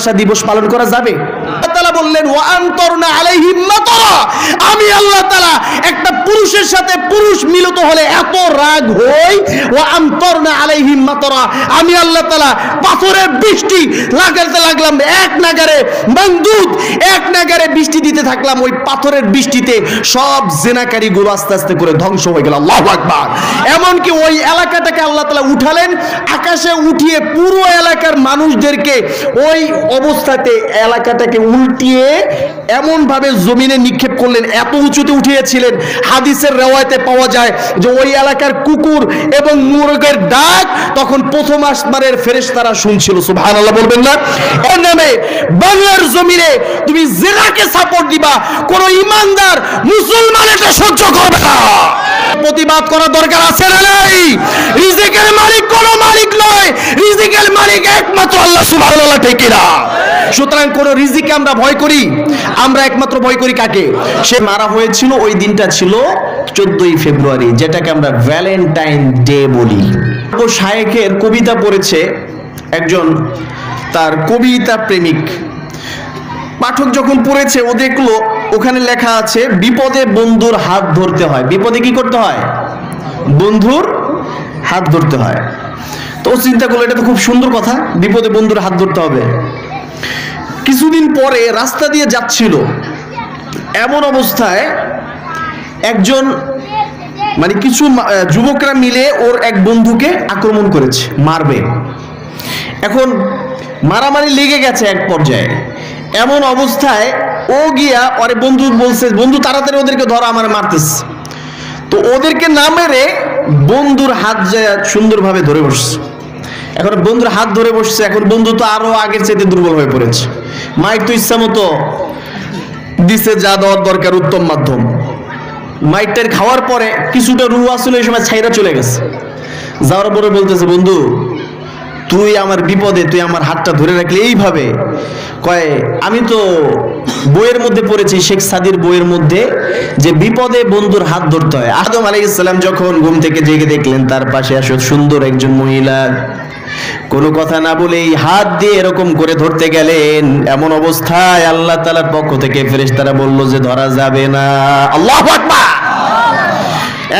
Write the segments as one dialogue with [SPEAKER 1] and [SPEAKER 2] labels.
[SPEAKER 1] ভালোবাসা দিবস পালন করা যাবে? আল্লাহ তাআলা বললেন ওয়া আনতরনা আলাইহিম মাতারা, আমি আল্লাহ তাআলা একটা পুরুষের সাথে পুরুষ মিলিত হলে এত রাগ হই, ওয়া আনতরনা আলাইহিম মাতারা, আমি আল্লাহ তাআলা পাথরের বৃষ্টি লাগাতে লাগলাম, এক নাগারে মন্দুদ, এক নাগারে বৃষ্টি দিতে থাকলাম। ওই পাথরের বৃষ্টিতে সব জিনাকারী গুলো আস্তে আস্তে করে ধ্বংস হয়ে গেল। আল্লাহু আকবার। এমনকি ওই এলাকাটাকে আল্লাহ তাআলা উঠালেন, আকাশে উঠিয়ে পুরো এলাকার মানুষদেরকে ওই অবস্থাতে এলাকাটাকে উল্টিয়ে এমন ভাবে জমিনে নিক্ষেপ করলেন, এত উঁচুতে উঠিয়েছিলেন, হাদিসের রিওয়ায়াতে পাওয়া যায় যে ওই এলাকার কুকুর এবং মুরগের ডাক তখন প্রথম আসমানের ফেরেশতারা শুনছিল। সুবহানাল্লাহ বলবেন না? এর নামে বাংলার জমিনে তুমি জিনাকে সাপোর্ট দিবা, কোন ইমানদার মুসলমান এটা সহ্য করবে না। প্রতিবাদ করার দরকার আছে না নাই? রিজিকের মালিক কোন মালিক নয়, রিজিকের মালিক একমাত্র আল্লাহ সুবহানাল্লাহ, ঠিক কি না? সুতরাং কোন রিজিককে আমরা ভয় করি? আমরা একমাত্র ভয় করি কাকে? সে মারা হয়েছিল, ওই দিনটা ছিল 14ই ফেব্রুয়ারি, যেটাকে আমরা ভ্যালেন্টাইন ডে বলি। ও শায়েখের কবিতা পড়েছে একজন তার কবিতা প্রেমিক পাঠক, যখন পড়েছে ও দেখলো ওখানে লেখা আছে বিপদে বন্ধুর হাত ধরতে হয়। বিপদে কি করতে হয়? বন্ধুর হাত ধরতে হয়। তো ও চিন্তা করলো এটা তো খুব সুন্দর কথা, বিপদে বন্ধুর হাত ধরতে হবে। কিছুদিন পরে রাস্তা দিয়ে যাচ্ছিল, এমন অবস্থায় একজন মানে কিছু যুবকরা মিলে ওর এক বন্ধুকে আক্রমণ করেছে, মারবে। এখন মারামারি লেগে গেছে এক পর্যায়ে। এমন অবস্থায় ও গিয়া ওরে বন্ধু বলছে, বন্ধু তাড়াতাড়ি ওদেরকে ধরো, আমার মারতেছে। তো ওদেরকে না মেরে বন্ধুর হাত যায় সুন্দরভাবে ধরে বসছে। এখন বন্ধুর হাত ধরে বসছে, এখন বন্ধু তো আরো আগের চাইতে দুর্বল হয়ে পড়েছে। মাইক তো ইচ্ছা মতো দিছে, যা দেওয়ার দরকার উত্তম মাধ্যম। মাইকটার খাওয়ার পরে কিছুটা রু আসলে এই সময় ছাইরা চলে গেছে। যাওয়ার পরে বলতেছে, বন্ধু তুই আমার বিপদে তুই আমার হাতটা ধরে রাখলে এইভাবে? কয় আমি তো বইয়ের মধ্যে পড়েছি, শেখ সাদির বইয়ের মধ্যে, যে বিপদে বন্ধুর হাত ধরতে হয়। আদম আলাইহিস সালাম যখন ঘুম থেকে জেগে দেখলেন তার পাশে আসো সুন্দর একজন মহিলা, কোনো কথা না বলেই হাত দিয়ে এরকম করে ধরতে গেলেন। এমন অবস্থায় আল্লাহ তাআলার পক্ষ থেকে ফেরেশতারা বলল যে ধরা যাবে না। আল্লাহু আকবার।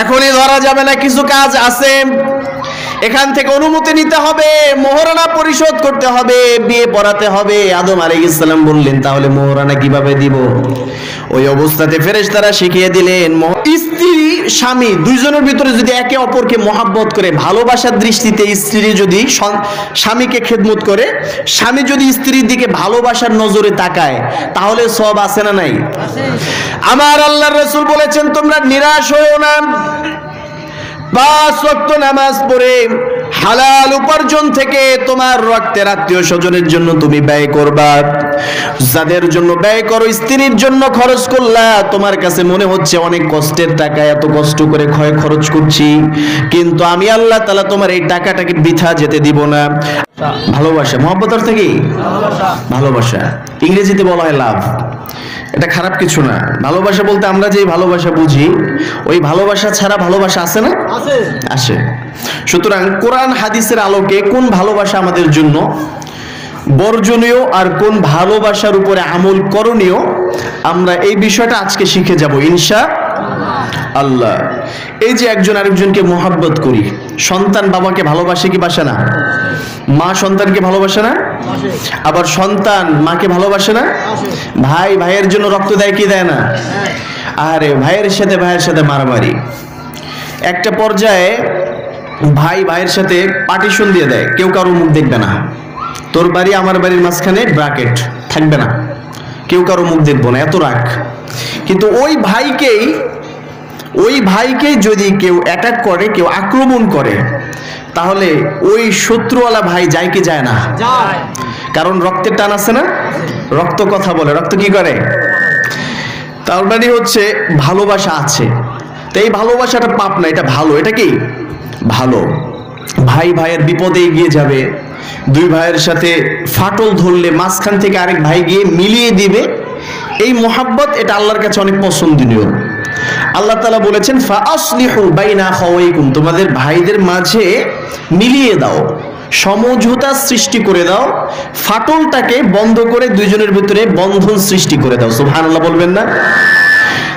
[SPEAKER 1] এখনই ধরা যাবে না, কিছু কাজ আছে, এখান থেকে অনুমতি নিতে হবে, মোহরানা পরিশোধ করতে হবে, বিয়ে পড়াতে হবে। আদম আলাইহিস সালাম বললেন তাহলে মোহরানা কিভাবে দিব? ওই অবস্থাতে ফেরেশতারা শিখিয়ে দিলেন, স্ত্রী স্বামী দুইজনের ভিতরে যদি একে অপরকে মহাব্বত করে, ভালোবাসার দৃষ্টিতে স্ত্রী যদি স্বামীকে খেদমত করে, স্বামী যদি স্ত্রীর দিকে ভালোবাসার নজরে তাকায়, তাহলে সব আছে না নাই? আমার আল্লাহর রাসূল বলেছেন তোমরা নিরাশ হয়ো না, 5 ওয়াক্ত নামাজ পড়ে হালাল উপার্জন থেকে তোমার রক্তের আত্মীয় স্বজনের জন্য তুমি ব্যয় করবা। যাদের জন্য ব্যয় করো, স্ত্রীর জন্য খরচ করলা, তোমার কাছে মনে হচ্ছে অনেক কষ্টের টাকা, এত কষ্ট করে খরচ করছি, কিন্তু আমি আল্লাহ তাআলা তোমার এই টাকাটাকে বৃথা যেতে দিব না। ভালোবাসা, মহব্বত অর্থ কি? ভালোবাসা ইংরেজিতে বলা হয় লাভ। এটা খারাপ কিছু না। ভালোবাসা বলতে আমরা যে ভালোবাসা বুঝি, ওই ভালোবাসা ছাড়া ভালোবাসা আছে না? আসে। সুতরাং কোরআন হাদিসের আলোকে কোন ভালোবাসা আমাদের জন্য বর্জনীয় আর কোন ভালোবাসার উপরে আমল করণীয়, আমরা এই বিষয়টা আজকে শিখে যাব ইনশাআল্লাহ। এই যে একজন আরেকজনকে মহব্বত করি, সন্তান বাবাকে ভালোবাসে কি বাসে না? মা সন্তানকে ভালোবাসে না? আবার সন্তান মাকে ভালোবাসে না? ভাই ভাইয়ের জন্য রক্ত দেয় কি দেয় না? আরে ভাইয়ের সাথে মারামারি। একটা পর্যায়ে ভাই ভাইয়ের সাথে পার্টিশন দিয়ে দেয়, কেউ কারো মুখ দেখবে না। তোর বাড়ি আমার বাড়ির মাঝখানে ব্র্যাকেট থাকবে না, কেউ কারো মুখ দেখবো না, এত রাগ। কিন্তু ওই ভাইকেই যদি কেউ অ্যাটাক করে, কেউ আক্রমণ করে, তাহলে ওই শত্রুওয়ালা ভাই যায় কি যায় না? কারণ রক্তের টান আছে না? রক্ত কথা বলে, রক্ত কি করে? তার মানে হচ্ছে ভালোবাসা আছে। তো এই ভালোবাসাটা পাপ না, এটা ভালো। এটা কি ভালো? ভাই ভাইয়ের বিপদে এগিয়ে যাবে, দুই ভাইয়ের সাথে ফাটল ধরলে মাঝখান থেকে আরেক ভাই গিয়ে মিলিয়ে দিবে, এই মোহাব্বত, এটা আল্লাহর কাছে অনেক পছন্দনীয়। আল্লাহ তাআলা বলেছেন ফাআসলিহু বাইনা আখাওয়াইকুম, তোমাদের ভাইদের মাঝে মিলিয়ে দাও, সমঝোতা সৃষ্টি করে দাও, ফাটলটাকে বন্ধ করে দুইজনের ভিতরে বন্ধন সৃষ্টি করে দাও। সুবহানাল্লাহ বলবেন না?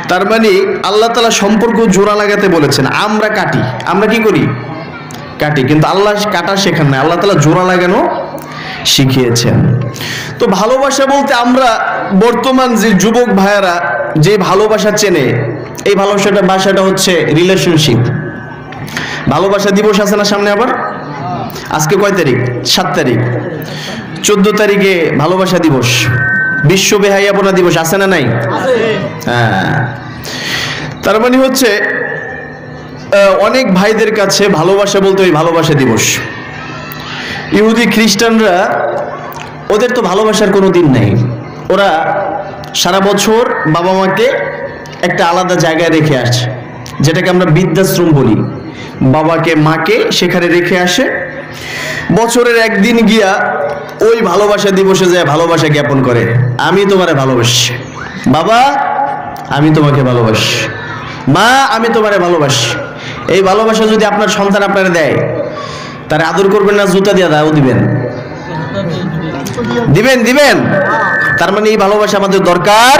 [SPEAKER 1] তার মানে আল্লাহ তাআলা সম্পর্ক জোড়া লাগাতে বলেছেন। আমরা কাটি, আমরা কি করি? কাটি, কিন্তু আল্লাহ কাটা শেখান না, আল্লাহ তাআলা জোড়া লাগানো শিখিয়েছেন। তো ভালোবাসা বলতে আমরা বর্তমান যে যুবক ভাইয়ারা যে ভালোবাসা চেনে, এই ভাষাটা হচ্ছে রিলেশনশিপ। ভালোবাসা দিবস আছে না সামনে, আবার আজকে কয় তারিখ? 7 তারিখ। 14 তারিখে ভালোবাসা দিবস, বিশ্ব বেহায়াপনা দিবস আছে না নাই? হ্যাঁ, তার মানে হচ্ছে অনেক ভাইদের কাছে ভালোবাসা বলতে ওই ভালোবাসা দিবস। ইহুদি খ্রিস্টানরা, ওদের তো ভালোবাসার কোনো দিন নাই। ওরা সারা বছর বাবা মাকে একটা আলাদা জায়গায় রেখে আসে, যেটাকে আমরা বৃদ্ধাশ্রম বলি। বাবাকে মাকে সেখানে রেখে আসে, বছরের একদিন গিয়া ওই ভালোবাসা দিবসে যায় ভালোবাসা জ্ঞাপন করে। আমি তোমারে ভালোবাসি বাবা, আমি তোমাকে ভালোবাসি মা, আমি তোমারে ভালোবাসি। এই ভালোবাসা যদি আপনার সন্তান আপনারে দেয়, তার আদর করবেন না জুতা দিয়ে দাও দিবেন? দিবেন দিবেন। তার মানে এই ভালোবাসা আমাদের দরকার।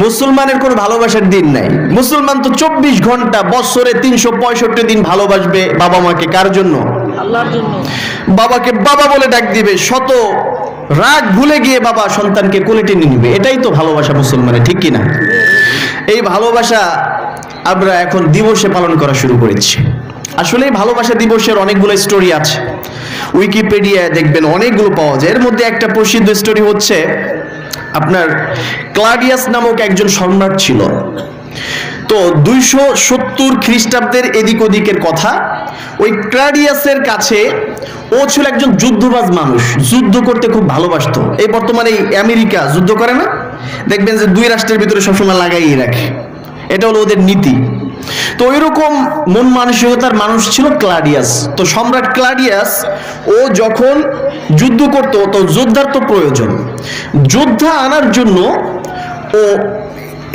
[SPEAKER 1] মুসলমানের কোনো ভালোবাসার দিন নাই। মুসলমান তো 24 ঘন্টা বছরে 365 দিন ভালোবাসবে বাবা মাকে। কার জন্য? আল্লাহর জন্য। বাবাকে বাবা বলে ডাক দিবে, শত রাগ ভুলে গিয়ে বাবা সন্তানকে কোলে টেনে নিবে। এটাই তো ভালোবাসা মুসলমানের, ঠিক কিনা? এই ভালোবাসা আমরা এখন দিবসে পালন করা শুরু করেছি। আসলে ভালোবাসা দিবসের অনেকগুলো স্টোরি আছে, উইকিপিডিয়ায় দেখবেন অনেকগুলো পাওয়া যায়। এর মধ্যে একটা প্রসিদ্ধ স্টোরি হচ্ছে আপনার ক্লাডিয়াস নামক একজন সম্রাট ছিল। তো 270 খ্রিস্টাব্দের এদিক ওদিকের কথা। ওই ক্লাডিয়াসের কাছে ও ছিল একজন যুদ্ধবাজ মানুষ, যুদ্ধ করতে খুব ভালোবাসতো। এই বর্তমানে আমেরিকা যুদ্ধ করে না, দেখবেন যে 2 রাষ্ট্রের ভিতরে সবসময় লাগাই রাখে, এটা হলো ওদের নীতি। তো ওইরকম মন মানসিকতার মানুষ ছিল ক্লাডিয়াস। তো সম্রাট ক্লাডিয়াস ও যখন যুদ্ধ করতো, তো যোদ্ধার তো প্রয়োজন, যোদ্ধা আনার জন্য ও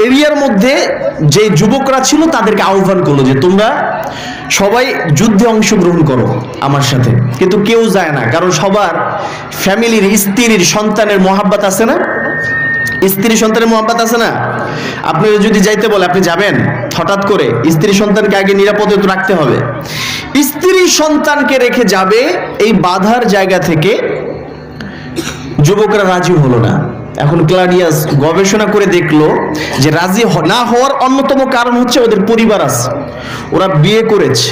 [SPEAKER 1] এরিয়ার মধ্যে যে যুবকরা ছিল তাদেরকে আহ্বান করলো যে তোমরা সবাই যুদ্ধে অংশগ্রহণ করো আমার সাথে। কিন্তু কেউ যায় না, কারণ সবার ফ্যামিলির, স্ত্রীর, সন্তানের মহাব্বত আছে না? স্ত্রী সন্তানের মহাব্বত আছে না? আপনি যদি যাইতে বলে আপনি যাবেন হঠাৎ করে? স্ত্রী সন্তানকে আগে নিরাপদে তো রাখতে হবে। স্ত্রী সন্তানকে রেখে যাবে, এই বাধার জায়গা থেকে যুবকরা রাজি হলো না। এখন ক্লাডিয়াস গবেষণা করে দেখলো যে রাজি না হওয়ার অন্যতম কারণ হচ্ছে ওদের পরিবার আছে, ওরা বিয়ে করেছে,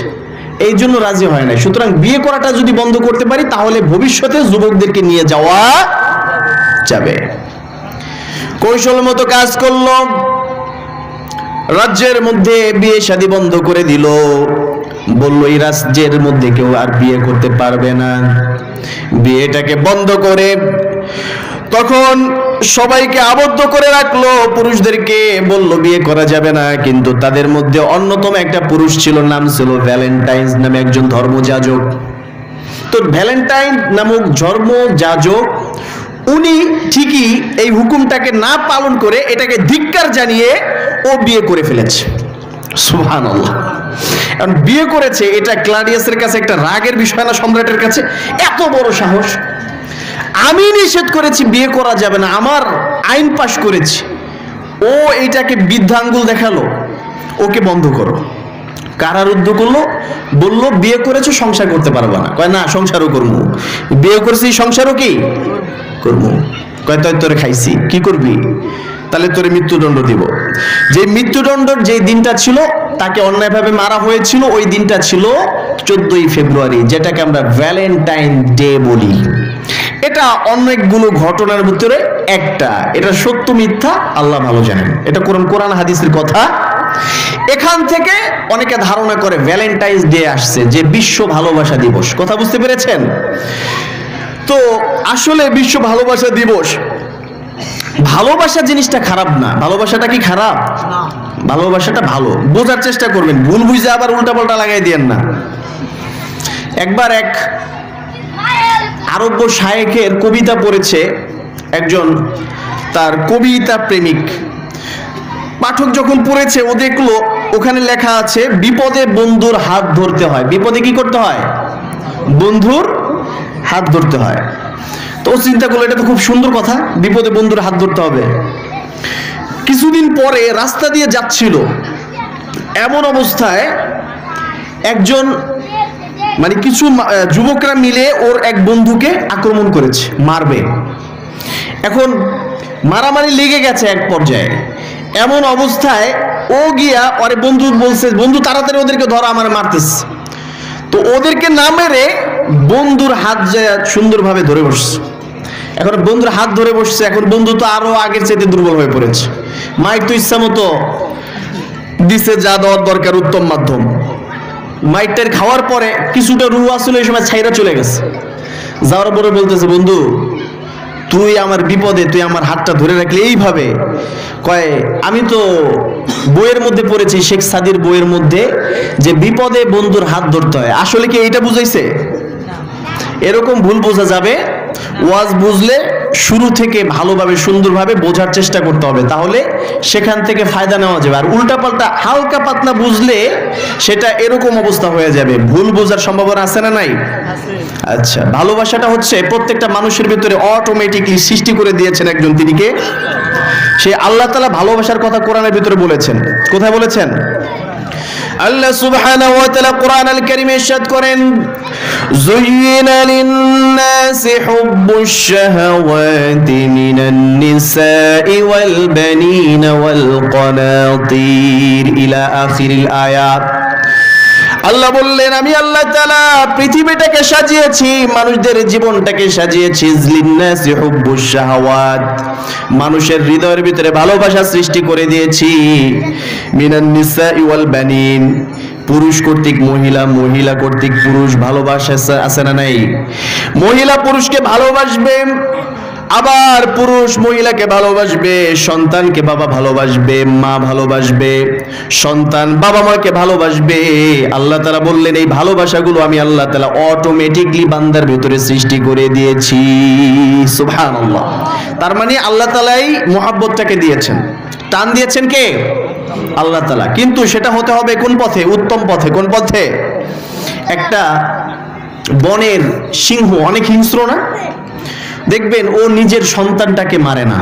[SPEAKER 1] এই জন্য রাজি হয় না। সুতরাং বিয়ে করাটা যদি বন্ধ করতে পারি তাহলে ভবিষ্যতে যুবকদেরকে নিয়ে যাওয়া যাবে। কৌশল মতো কাজ করলো, রাজ্যের মধ্যে বিয়ে শাদী বন্ধ করে দিল। বলল এই রাজ্যের মধ্যে কেউ আর বিয়ে করতে পারবে না। বিয়েটাকে বন্ধ করে তখন সবাইকে আবদ্ধ করে রাখলো, পুরুষদেরকে বলল বিয়ে করা যাবে না। কিন্তু তাদের মধ্যে অন্যতম একটা পুরুষ ছিল, নাম ছিল ভ্যালেন্টাইন্স নামে একজন ধর্মযাজক। তো ভ্যালেন্টাইন নামক ধর্মযাজক উনি ঠিকই এই হুকুমটাকে না পালন করে এটাকে ধিক্কার জানিয়ে ও বিয়ে করে ফেলেছে। সুবহানাল্লাহ। কারণ বিয়ে করেছে, এটা ক্লাডিয়াসের কাছে একটা রাগের বিষয় না? সম্রাটের কাছে এত বড় সাহস! আমি নিষেধ করেছি বিয়ে করা যাবে না, আমার আইন পাশ করেছি, ও এইটাকে বৃদ্ধাঙ্গুল দেখালো, ওকে বন্ধ করো। কারারুদ্ধ করলো, বললো বিয়ে করেছো সংসার করতে পারবে না। কয় না, সংসারও করবো। বিয়ে করেছি সংসারও কি করবো? কয় তাই তোরে খাইছি, কি করবি? তাহলে তোরে মৃত্যুদণ্ড দিব। যে মৃত্যুদণ্ডর যে দিনটা ছিল, তাকে অন্যায়ভাবে মারা হয়েছিল, ওই দিনটা ছিল 14ই ফেব্রুয়ারি, যেটাকে আমরা ভ্যালেন্টাইন ডে বলি। এটা অনেকগুলো ঘটনার ভিতরে একটা, এটা সত্য মিথ্যা আল্লাহ ভালো জানেন, এটা কোরআন হাদিসের কথা। এখান থেকে অনেকে ধারণা করে ভ্যালেন্টাইন্স ডে আসছে, যে বিশ্ব ভালোবাসা দিবস। কথা বুঝতে পেরেছেন? তো আসলে বিশ্ব ভালোবাসা দিবস, ভালোবাসা জিনিসটা খারাপ না। ভালোবাসাটা কি খারাপ? ভালোবাসাটা ভালো, বোঝার চেষ্টা করবেন, ভুল বুঝে আবার উল্টাপাল্টা লাগাই দিয়েন না। একবার এক আরব্য শায়েখের কবিতা পড়েছে একজন তার কবিতা প্রেমিক পাঠক, যখন পড়েছে ও দেখলো ওখানে লেখা আছে বিপদে বন্ধুর হাত ধরতে হয়। বিপদে কি করতে হয়? বন্ধুর হাত ধরতে হয়। তো চিন্তা করলো এটা তো খুব সুন্দর কথা, বিপদে বন্ধুর হাত ধরতে হবে। কিছুদিন পরে রাস্তা দিয়ে যাচ্ছিল, এমন অবস্থায় একজন মানে কিছু যুবকরা মিলে ওর এক বন্ধুকে আক্রমণ করেছে, মারবে। এখন মারামারি লেগে গেছে এক পর্যায়ে। এমন অবস্থায় ও গিয়া ওরে বন্ধু বলছে, বন্ধু তাড়াতাড়ি ওদেরকে ধরো, আমার মারতেছে। তো ওদেরকে না মেরে বন্ধুর হাত যায় সুন্দরভাবে ধরে বসছে। এখন বন্ধুর হাত ধরে বসছে, এখন বন্ধু তো আরো আগের চাইতে দুর্বল হয়ে পড়েছে। মাইক তো ইচ্ছা মতো দিছে, যা দেওয়ার দরকার উত্তম মাধ্যম। মাইকটার খাওয়ার পরে কিছুটা রুহ আসলে এই সময় ছাইরা চলে গেছে। যাওয়ার পরে বলতেছে, বন্ধু তুই আমার বিপদে তুই আমার হাতটা ধরে রাখলে এইভাবে। কয় আমি তো বইয়ের মধ্যে পড়েছি, শেখ সাদির বইয়ের মধ্যে, যে বিপদে বন্ধুর হাত ধরতে হয়। আসলে কি এইটা বুঝাইছে? এরকম ভুল বোঝা যাবে। ওয়াজ বুঝলে শুরু থেকে ভালোভাবে সুন্দরভাবে বোঝার চেষ্টা করতে হবে, তাহলে সেখান থেকে ফায়দা নেওয়া যাবে। আর উল্টাপাল্টা হালকা পাতলা বুঝলে সেটা এরকম অবস্থা হয়ে যাবে, ভুল বোঝার সম্ভাবনা আছে না নাই? আচ্ছা, ভালোবাসাটা হচ্ছে প্রত্যেকটা মানুষের ভিতরে অটোমেটিকলি সৃষ্টি করে দিয়েছেন একজন, তিনি কে? সে আল্লাহ তাআলা ভালোবাসার কথা কোরআনের ভিতরে বলেছেন। কোথায় বলেছেন? আল্লাহ সুবহানাহু ওয়া তাআলা কোরআন আল কারীমে ইরশাদ করেন, যুয়িনা লিন-নাসি হুব্বুশ শাহাওয়াতি মিনান নিসাই ওয়াল বানিনা ওয়াল কানাতির ইলা আখিরিল আয়াত। আল্লাহ বললেন, আমি আল্লাহ তাআলা পৃথিবীটাকে সাজিয়েছি, মানুষদের জীবনটাকে সাজিয়েছি লিন-নাসি হুব্বুশ শাহাওয়াত, মানুষের হৃদয়ের ভিতরে ভালোবাসা সৃষ্টি করে দিয়েছি। মিনান নিসাই ওয়াল বানিন, পুরুষ কর্তৃক মহিলা, মহিলা কর্তৃক পুরুষ, ভালোবাসা আছে না নাই? মহিলা পুরুষকে ভালোবাসবে, আবার পুরুষ মহিলাকে ভালোবাসবে, সন্তানকে বাবা ভালোবাসবে, মা ভালোবাসবে, সন্তান বাবা মাকে ভালোবাসবে। আল্লাহ তাআলা বললেন এই ভালোবাসাগুলো আমি আল্লাহ তাআলা অটোমেটিকলি বান্দার ভিতরে সৃষ্টি করে দিয়েছি। সুবহানাল্লাহ। তার মানে আল্লাহ তাআলাই মুহাব্বতটাকে দিয়েছেন, টান দিয়েছেন কে? আল্লাহ তাআলা। কিন্তু সেটা হতে হবে কোন পথে? উত্তম পথে। কোন পথে? একটা বনের সিংহ অনেক হিংস্র না, দেখবেন ও নিজের সন্তানটাকে মারে না।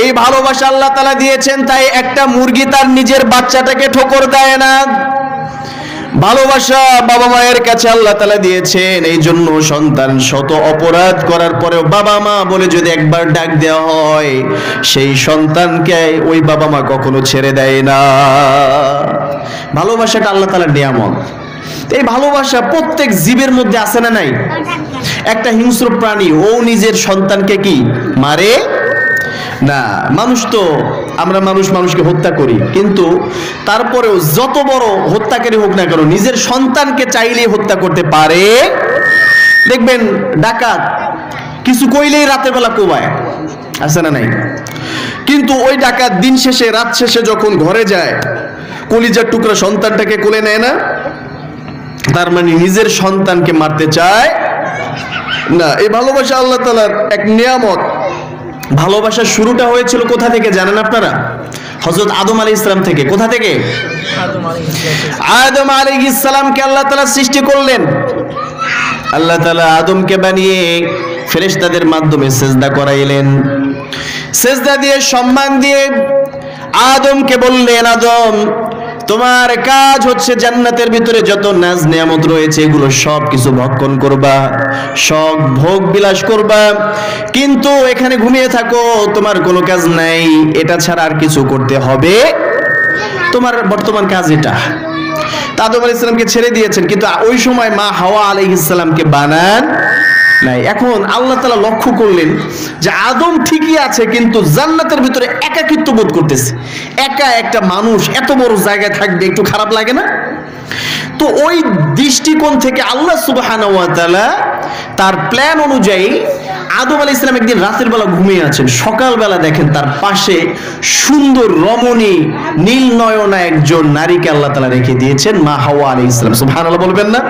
[SPEAKER 1] এই ভালোবাসা আল্লাহ তাআলা দিয়েছেন, তাই একটা মুরগি তার নিজের বাচ্চাটাকে ঠোকর দেয় না। ভালোবাসা বাবা মায়ের কাছে আল্লাহ তাআলা দিয়েছেন, এই জন্য সন্তান শত অপরাধ করার পরেও বাবা মা বলে যদি একবার ডাক দেওয়া হয়, সেই সন্তানকে ওই বাবা মা কখনো ছেড়ে দেয় না। ভালোবাসাটা আল্লাহ তাআলার নিয়ামত। এই ভালোবাসা প্রত্যেক জীবের মধ্যে আছে না নাই? একটা হিংস্র প্রাণী ও নিজের সন্তানকে কি মারে না? মানুষ তো আমরা মানুষকে হত্যা করি, কিন্তু তারপরেও যত বড় হত্যাকারী হোক না কেন নিজের সন্তানকে চাইলেই হত্যা করতে পারে। দেখবেন ডাকাত কিছু কইলেই রাতের বেলা কোবায়, আছে না নাই? কিন্তু ওই ডাকাত দিন শেষে রাত শেষে যখন ঘরে যায়, কলিজার টুকরা সন্তানটাকে কোলে নেয় না। তার মানে নিজের সন্তানকে মারতে চায় না। এই ভালোবাসা আল্লাহ তাআলার এক নিয়ামত। ভালোবাসার শুরুটা হয়েছিল কোথা থেকে জানেন আপনারা? হযরত আদম আলাইহিস সালাম থেকে। কোথা থেকে? আদম আলাইহিস সালামকে আল্লাহ তাআলা সৃষ্টি করলেন। আল্লাহ তাআলা আদমকে বানিয়ে ফেরেশতাদের মাধ্যমে সিজদা করাইলেন। সিজদা দিয়ে সম্মান দিয়ে আদমকে বললেন, আদম তোমার কাজ হচ্ছে জান্নাতের ভিতরে যত নাজ নিয়ামত রয়েছে এগুলো সব কিছু ভক্ষণ করবা, সব ভোগ বিলাস করবা, কিন্তু এখানে ঘুমিয়ে থাকো, তোমার কোনো কাজ নাই, এটা ছাড়া আর কিছু করতে হবে, তোমার বর্তমান কাজ এটা। আদম আলাইহিস সালামকে ছেড়ে দিয়েছেন, কিন্তু ওই সময় মা হাওয়া আলাইহিস সালামকে বানান নাই। এখন আল্লাহ তাআলা লক্ষ্য করলেন যে আদম ঠিকই আছে, কিন্তু জান্নাতের ভিতরে একাকিত্ব বোধ করতেছে। একা একটা মানুষ এত বড় জায়গায় থাকবে, একটু খারাপ লাগে না? তো ওই দৃষ্টিকোণ থেকে আল্লাহ সুবহানাহু ওয়া তাআলা তার প্ল্যান অনুযায়ী আদম আলাইহিস সালাম একদিন রাতের বেলা ঘুমিয়ে আছেন, সকালবেলা দেখেন তার পাশে সুন্দর রমণী নীল নয়না একজন নারীকে আল্লাহ তাআলা রেখে দিয়েছেন, মা হাওয়া আলাইহিস সালাম। সুবহানাল্লাহ বলবেন না?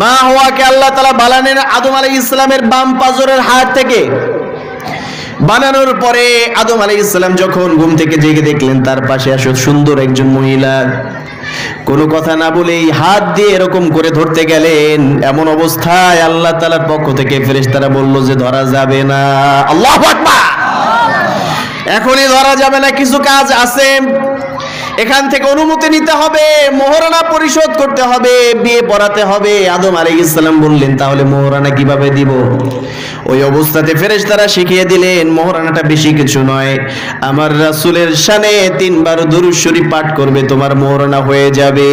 [SPEAKER 1] মা হাওয়াকে আল্লাহ তাআলা বানালেন আদম আলাইহিস সালামের বাম পাজরের হাড় থেকে। বানানোর পরে আদম আলাইহিস সালাম যখন ঘুম থেকে জেগে দেখলেন তার পাশে আসো সুন্দর একজন মহিলা, কোনো কথা না বলেই হাত দিয়ে এরকম করে ধরতে গেলেন। এমন অবস্থায় আল্লাহ তাআলার পক্ষ থেকে ফেরেশতারা বলল যে ধরা যাবে না। আল্লাহু আকবার। এখনই ধরা যাবে না, কিছু কাজ আছে, এখান থেকে অনুমতি নিতে হবে, মোহরানা পরিশোধ করতে হবে, বিয়ে পড়াতে হবে। আদম আলাইহিস সালাম বললেন তাহলে মোহরানা কিভাবে দিব? ওই অবস্থাতে ফেরেশতারা শিখিয়ে দিলেন মোহরানাটা বেশি কিছু নয়, আমার রাসূলের শানে 3 বার দুরূদ শরীফ পাঠ করবে, তোমার মোহরানা হয়ে যাবে।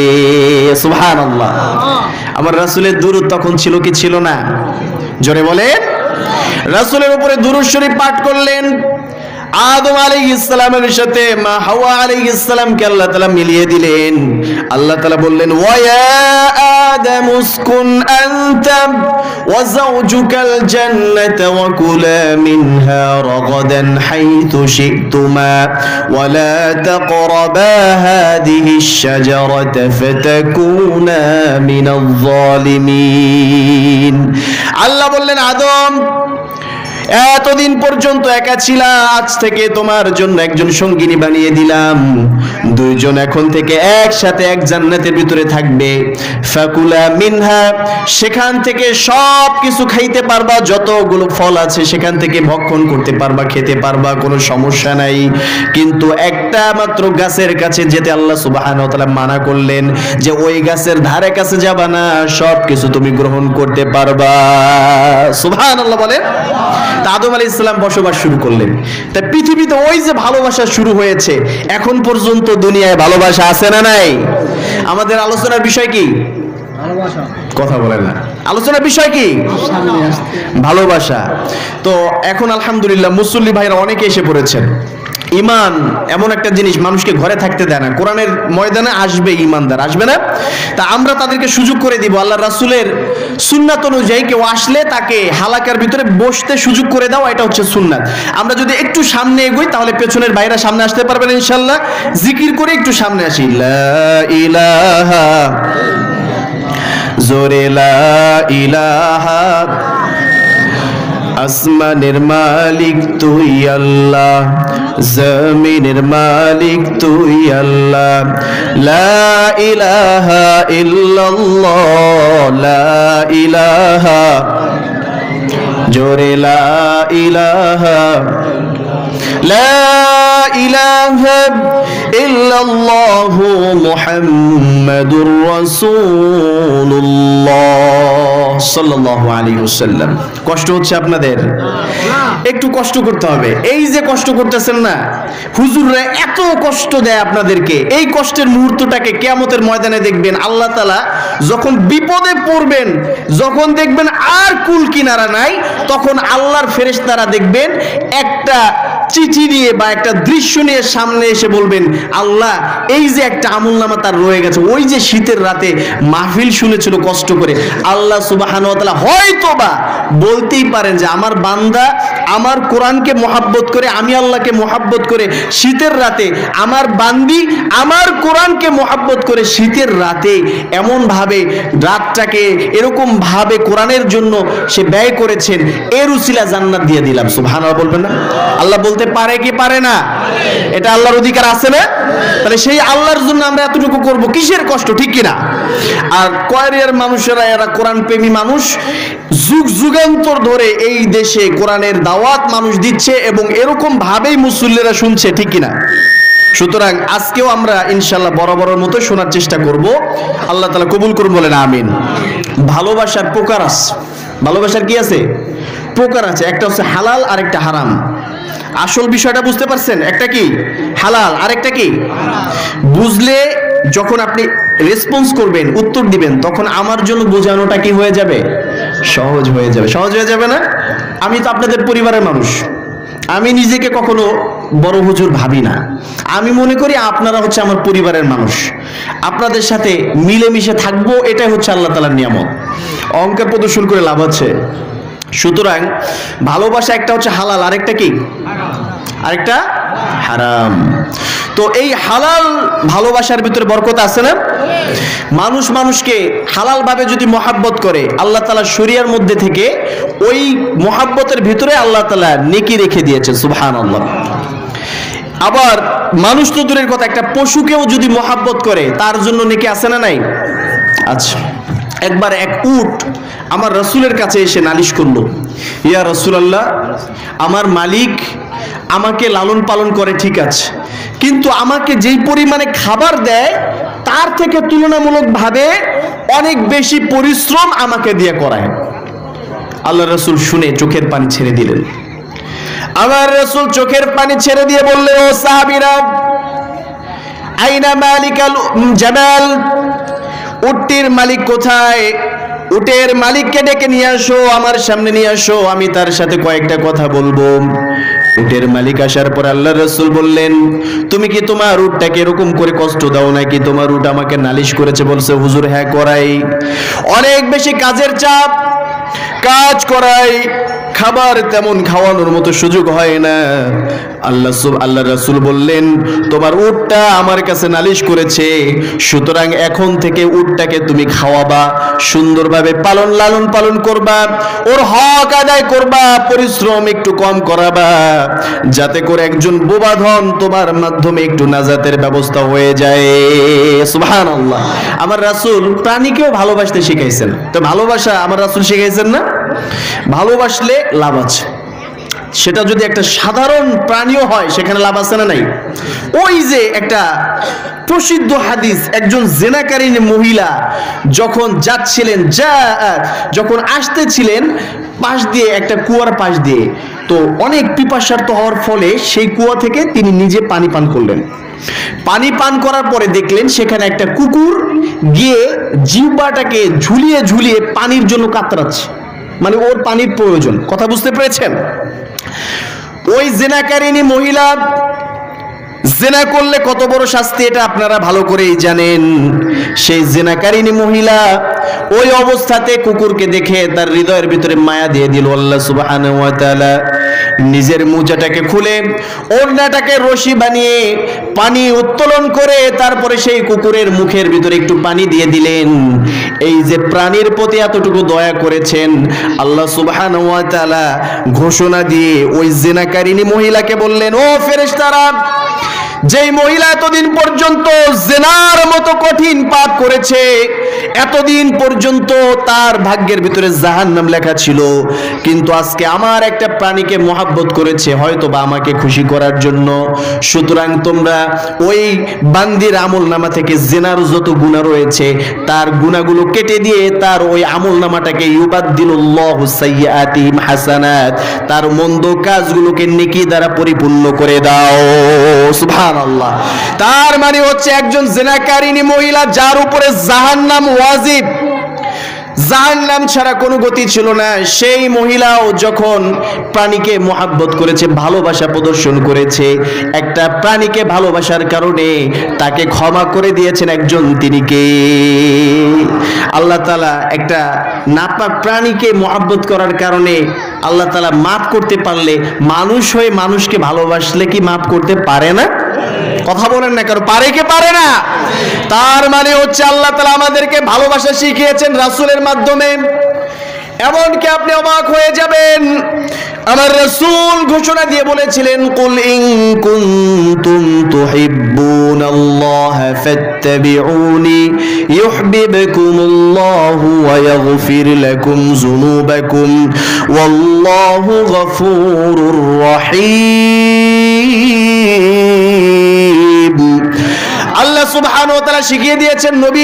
[SPEAKER 1] সুবহানাল্লাহ। আমার রাসূলের দুরূদ তখন ছিল কি ছিল না? জোরে বলেন। রাসূলের উপরে দুরূদ শরীফ পাঠ করলেন। আদম আলাইহিস সালামের সাথে মা হাওয়া আলাইহিস সালামকে আল্লাহ তাআলা মিলিয়ে দিলেন। আল্লাহ তাআলা বললেন ওয়া ইয়া আদম উসকুন আনতা ওয়া যাওজুকাল জান্নাতা ওয়া কুলা মিনহা রাগাদান হাইথু শি'তুমা ওয়া লা তাকরাবা হাদিহিশ শাজারাতা ফাতাকুনা মিনাল যালিমিন। আল্লাহ বললেন আদম, এতদিন পর্যন্ত একা ছিলা, আজ থেকে তোমার জন্য একজন সঙ্গিনী বানিয়ে দিলাম। দুইজন এখন থেকে একসাথে এক জান্নাতের ভিতরে থাকবে। ফাকুলা মিনহা, সেখান থেকে সব কিছু খাইতে পারবা, যতগুলো ফল আছে সেখান থেকে ভক্ষণ করতে পারবা, খেতে পারবা, কোনো সমস্যা নাই। কিন্তু একটা মাত্র গাছের কাছে যেতে আল্লাহ সুবহানাহু ওয়া তাআলা মানা করলেন যে ওই গাছের ধারে কাছে যাবা না, সব কিছু তুমি গ্রহণ করতে পারবা। সুবহানাল্লাহ বলেন। আদম আলাইহিস সালাম বসবাস শুরু করলেন। তাই পৃথিবীতে ওই যে ভালোবাসা শুরু হয়েছে, এখন পর্যন্ত দুনিয়ায় ভালোবাসা আছে না নাই? আমাদের আলোচনার বিষয় কি? ভালোবাসা। কথা বলেন না। আলোচনার বিষয় কি? ভালোবাসা। তো এখন আলহামদুলিল্লাহ মুসল্লি ভাইরা অনেকে এসে পড়েছেন। ঈমান এমন একটা জিনিস মানুষকে ঘরে থাকতে দেয় না, কোরআনের ময়দানে আসবে ঈমানদার, আসবে না? তা আমরা তাদেরকে সুযোগ করে দিব, আল্লাহ রাসূলের সুন্নাত অনুযায়ী কেউ আসলে তাকে হালাকার ভিতরে বসতে সুযোগ করে দাও, এটা হচ্ছে সুন্নাত। আমরা যদি একটু সামনে এগোই তাহলে পেছনের ভাইরা সামনে আসতে পারবেন ইনশাআল্লাহ। জিকির করে একটু সামনে আসি। লা ইলাহা, জোরে লা ইলাহা, আসমানের মালিক তুই আল্লাহ, জমিনের মালিক তুই আল্লাহ, লা ইলাহা ইল্লাল্লাহ, লা ইলাহা, জোরে লা ইলাহা, লা ইলাহা ইল্লাল্লাহু মুহাম্মাদুর রাসূলুল্লাহ সাল্লাল্লাহু আলাইহি ওয়াসাল্লাম। কষ্ট হচ্ছে আপনাদের? একটু কষ্ট করতে হবে। এই যে কষ্ট করতেছেন না, হুজুররা এত কষ্ট দেয় আপনাদেরকে, এই কষ্টের মুহূর্তটাকে কিয়ামতের ময়দানে দেখবেন আল্লাহ তাআলা যখন বিপদে পড়বেন, যখন দেখবেন আর কুল কিনারা নাই, তখন আল্লাহর ফেরেশতারা দেখবেন একটা চিঠি নিয়ে বা একটা দৃশ্য নিয়ে সামনে এসে বলবেন আল্লাহ এই যে একটা আমলনামা তার রয়ে গেছে, ওই যে শীতের রাতে মাহফিল শুনেছিল কষ্ট করে, আল্লাহ সুবহানাহু ওয়া তাআলা হয়তোবা বলতেই পারেন যে আমার বান্দা আমার কোরআনকে মহাব্বত করে, আমি আল্লাহকে মহাব্বত করে শীতের রাতে, আমার বান্দি আমার কোরআনকে মহাব্বত করে শীতের রাতে এমন ভাবে রাতটাকে এরকম ভাবে কোরআনের জন্য সে ব্যয় করেছেন, এর উসিলা জান্নাত দিয়ে দিলাম। সুবহানাল্লাহ বলবেন না? আল্লাহ বলতে পারে কি পারে না? এটা আল্লাহর অধিকার আছে না? তাহলে সেই আল্লাহর জন্য আমরা এতটুকু করব, কিসের কষ্ট, ঠিক কিনা? আর কয়ের মানুষেরা এরা কোরআন প্রেমী মানুষ, যুগ যুগান্তর ধরে এই দেশে কোরআনের দাওয়াত মানুষ দিচ্ছে এবং এরকম ভাবেই মুসল্লিরা শুনছে, ঠিক কিনা? সুতরাং আজকেও আমরা ইনশাআল্লাহ বরাবরের মতো শোনার চেষ্টা করব। আল্লাহ তাআলা কবুল করুন, বলেন আমিন। ভালোবাসার প্রকার আছে। ভালোবাসার কি আছে? প্রকার আছে। একটা হচ্ছে হালাল আর একটা হারাম। আসল বিষয়টা বুঝতে পারছেন? একটা কি হালাল আর একটা কি বুঝলে যখন আপনি রেসপন্স করবেন, উত্তর দিবেন, তখন আমার জন্য বোঝানোটা কি হয়ে যাবে? সহজ হয়ে যাবে। সহজ হয়ে যাবে না? আমি তো আপনাদের পরিবারের মানুষ, আমি নিজেকে কখনো বড় হুজুর ভাবি না। আমি মনে করি আপনারা হচ্ছে আমার পরিবারের মানুষ, আপনাদের সাথে মিলেমিশে থাকবো, এটাই হচ্ছে আল্লাহ তাআলার নিয়ামত। অহংকার প্রদর্শন করে লাভ আছে? সুতরাং ভালোবাসা একটা হচ্ছে হালাল, আরেকটা কি? আরেকটা হারাম। তো এই হালাল ভালোবাসার ভিতরে বরকত আছে না? মানুষ মানুষকে হালাল ভাবে যদি মহাব্বত করে, আল্লাহ তাআলা শরিয়ার মধ্যে থেকে ওই মহাব্বতের ভিতরে আল্লাহ তাআলা নেকি রেখে দিয়েছেন। সুবহানাল্লাহ। আবার মানুষ তো দূরের কথা, একটা পশুকেও যদি মহাব্বত করে তার জন্য নেকি আছে না নাই? আচ্ছা, একবার এক উট আমার রাসূলের কাছে এসে নালিশ করলো, ইয়া রাসূলুল্লাহ, আমার মালিক আমাকে লালন পালন করে ঠিক আছে, কিন্তু আমাকে যেই পরিমাণে খাবার দেয় তার থেকে তুলনামূলকভাবে অনেক বেশি পরিশ্রম আমাকে দিয়ে করায়। আল্লাহ রাসূল শুনে চোখের পানি ছেড়ে দিলেন। আমার রাসূল চোখের পানি ছেড়ে দিয়ে বললেন, ও সাহাবীরা, আইনা মালিকাল জামাল, উটটির মালিক কোথায়? উটের মালিককে ডেকে নিয়ে আসো, আমার সামনে নিয়ে আসো, আমি তার সাথে কয়েকটা কথা বলবো। উটের মালিক আসার পর আল্লাহর রাসূল বললেন, তুমি কি তোমার উটটাকে এরকম করে কষ্ট দাও নাকি? তোমার উট আমাকে নালিশ করেছে। বলছে, হুজুর হ্যাঁ করাই, অনেক বেশি কাজের চাপ, কাজ করাই, খাবার তেমন খাওয়ানোর মতো সুযোগ হয় না। আল্লাহ রাসূল বললেন, তোমার উটটা আমার কাছে নালিশ করেছে, সুতরাং এখন থেকে উটটাকে তুমি খাওয়াবা, সুন্দরভাবে লালন পালন করবা, ওর হক আদায় করবা, পরিশ্রম একটু কম করাবা, যাতে করে একজন বোবাধন তোমার মাধ্যমে একটু নাজাতের ব্যবস্থা হয়ে যায়। সুবহানাল্লাহ। আমার রাসূল প্রাণীকেও ভালোবাসতে শিখাইছেন। তো ভালোবাসা আমার রাসূল শিখাইছেন না? ভালোবাসলে লাভ আছে, সেটা যদি একটা সাধারণ প্রাণীও হয় সেখানে লাভ আছে না নাই? ওই যে একটা প্রসিদ্ধ হাদিস, একজন জেনাকারিনী মহিলা যখন যাচ্ছিলেন, যখন আসতেছিলেন পাশ দিয়ে, একটা কুয়ার পাশ দিয়ে, তো অনেক পিপাসার্ত হওয়ার ফলে সেই কুয়া থেকে তিনি নিজে পানি পান করলেন। পানি পান করার পরে দেখলেন সেখানে একটা কুকুর গিয়ে জিহ্বাটাকে ঝুলিয়ে ঝুলিয়ে পানির জন্য কাতরাচ্ছে, মানে ওর পানির প্রয়োজন। কথা বুঝতে পেরেছেন? ওই জেনাকারিনী মহিলা জেনা করলে কত বড় শাস্তি এটা আপনারা ভালো করেই জানেন। সেই জেনাকারিনী মহিলা ওই অবস্থাতে কুকুরকে দেখে তার হৃদয়ের ভিতরে মায়া দিয়ে দিল। আল্লাহ সুবহানাহু ওয়া তাআলা নিজের মোজাটাকে খুলে ওড়নাটাকে রশি বানিয়ে পানি উত্তোলন করে তারপরে সেই কুকুরের মুখের ভিতরে একটু পানি দিয়ে দিলেন। এই যে প্রাণীর প্রতি এতটুকু দয়া করেছেন, আল্লাহ সুবহানাহু ওয়া তাআলা ঘোষণা দিয়ে ওই জিনাকারিনী মহিলাকে বললেন, ও ফেরেশতারা, যেই মহিলা এতদিন পর্যন্ত জিনার মতো কঠিন পাপ করেছে, এতদিন পর্যন্ত তার ভাগ্যের ভিতরে জাহান্নাম লেখা ছিল, কিন্তু আজকে আমার একটা প্রাণীকে মহাব্বত করেছে, হয়তো বা আমাকে খুশি করার জন্য, সুতরাং তোমরা ওই বান্দির আমলনামা থেকে জিনার যত গুনাহ রয়েছে তার গুনাহগুলো কেটে দিয়ে তার ওই আমলনামাটাকে ইউবাদদিলুল্লাহু সাইয়্যাতিহিম হাসানাত, তার মন্দ কাজগুলোকে নেকি দ্বারা পরিপূর্ণ করে দাও। সুবহানাল্লাহ। তার মানে হচ্ছে একজন জিনাকারিনী মহিলা যার উপরে জাহান্নাম ওয়াজিব, জাহান্নাম ছাড়া কোনো গতি ছিল না, সেই মহিলাও যখন প্রাণীকে মহাব্বত করেছে, ভালোবাসা প্রদর্শন করেছে, একটা প্রাণীকে ভালোবাসার কারণে তাকে ক্ষমা করে দিয়েছেন একজন, তিনি কে? আল্লাহ তাআলা একটা নাপাক প্রাণীকে মহাব্বত করার কারণে আল্লাহ তাআলা মাফ করতে পারলে, মানুষ হয়ে মানুষকে ভালোবাসলে কি মাফ করতে পারে না? কথা বলেন না কেন? পারে কি পারে না? তার মানে হচ্ছে আল্লাহ তাআলা আমাদেরকে ভালোবাসা শিখিয়েছেন রাসূলের মাধ্যমে। এমনকি আপনি অবাক হয়ে যাবেন, আমার রাসূল ঘোষণা দিয়ে বলেছিলেন, কুল ইন কুনতুম তুহিব্বুনাল্লাহা ফাত্তাবিউনি ইউহিব্বুকুমুল্লাহু ওয়া ইয়াগফির লাকুম যুনুবাকুম ওয়াল্লাহু গফুরুর রহিম। আল্লাহ সুবহানাহু ওয়া তাআলা শিখিয়ে দিয়েছেন, নবী,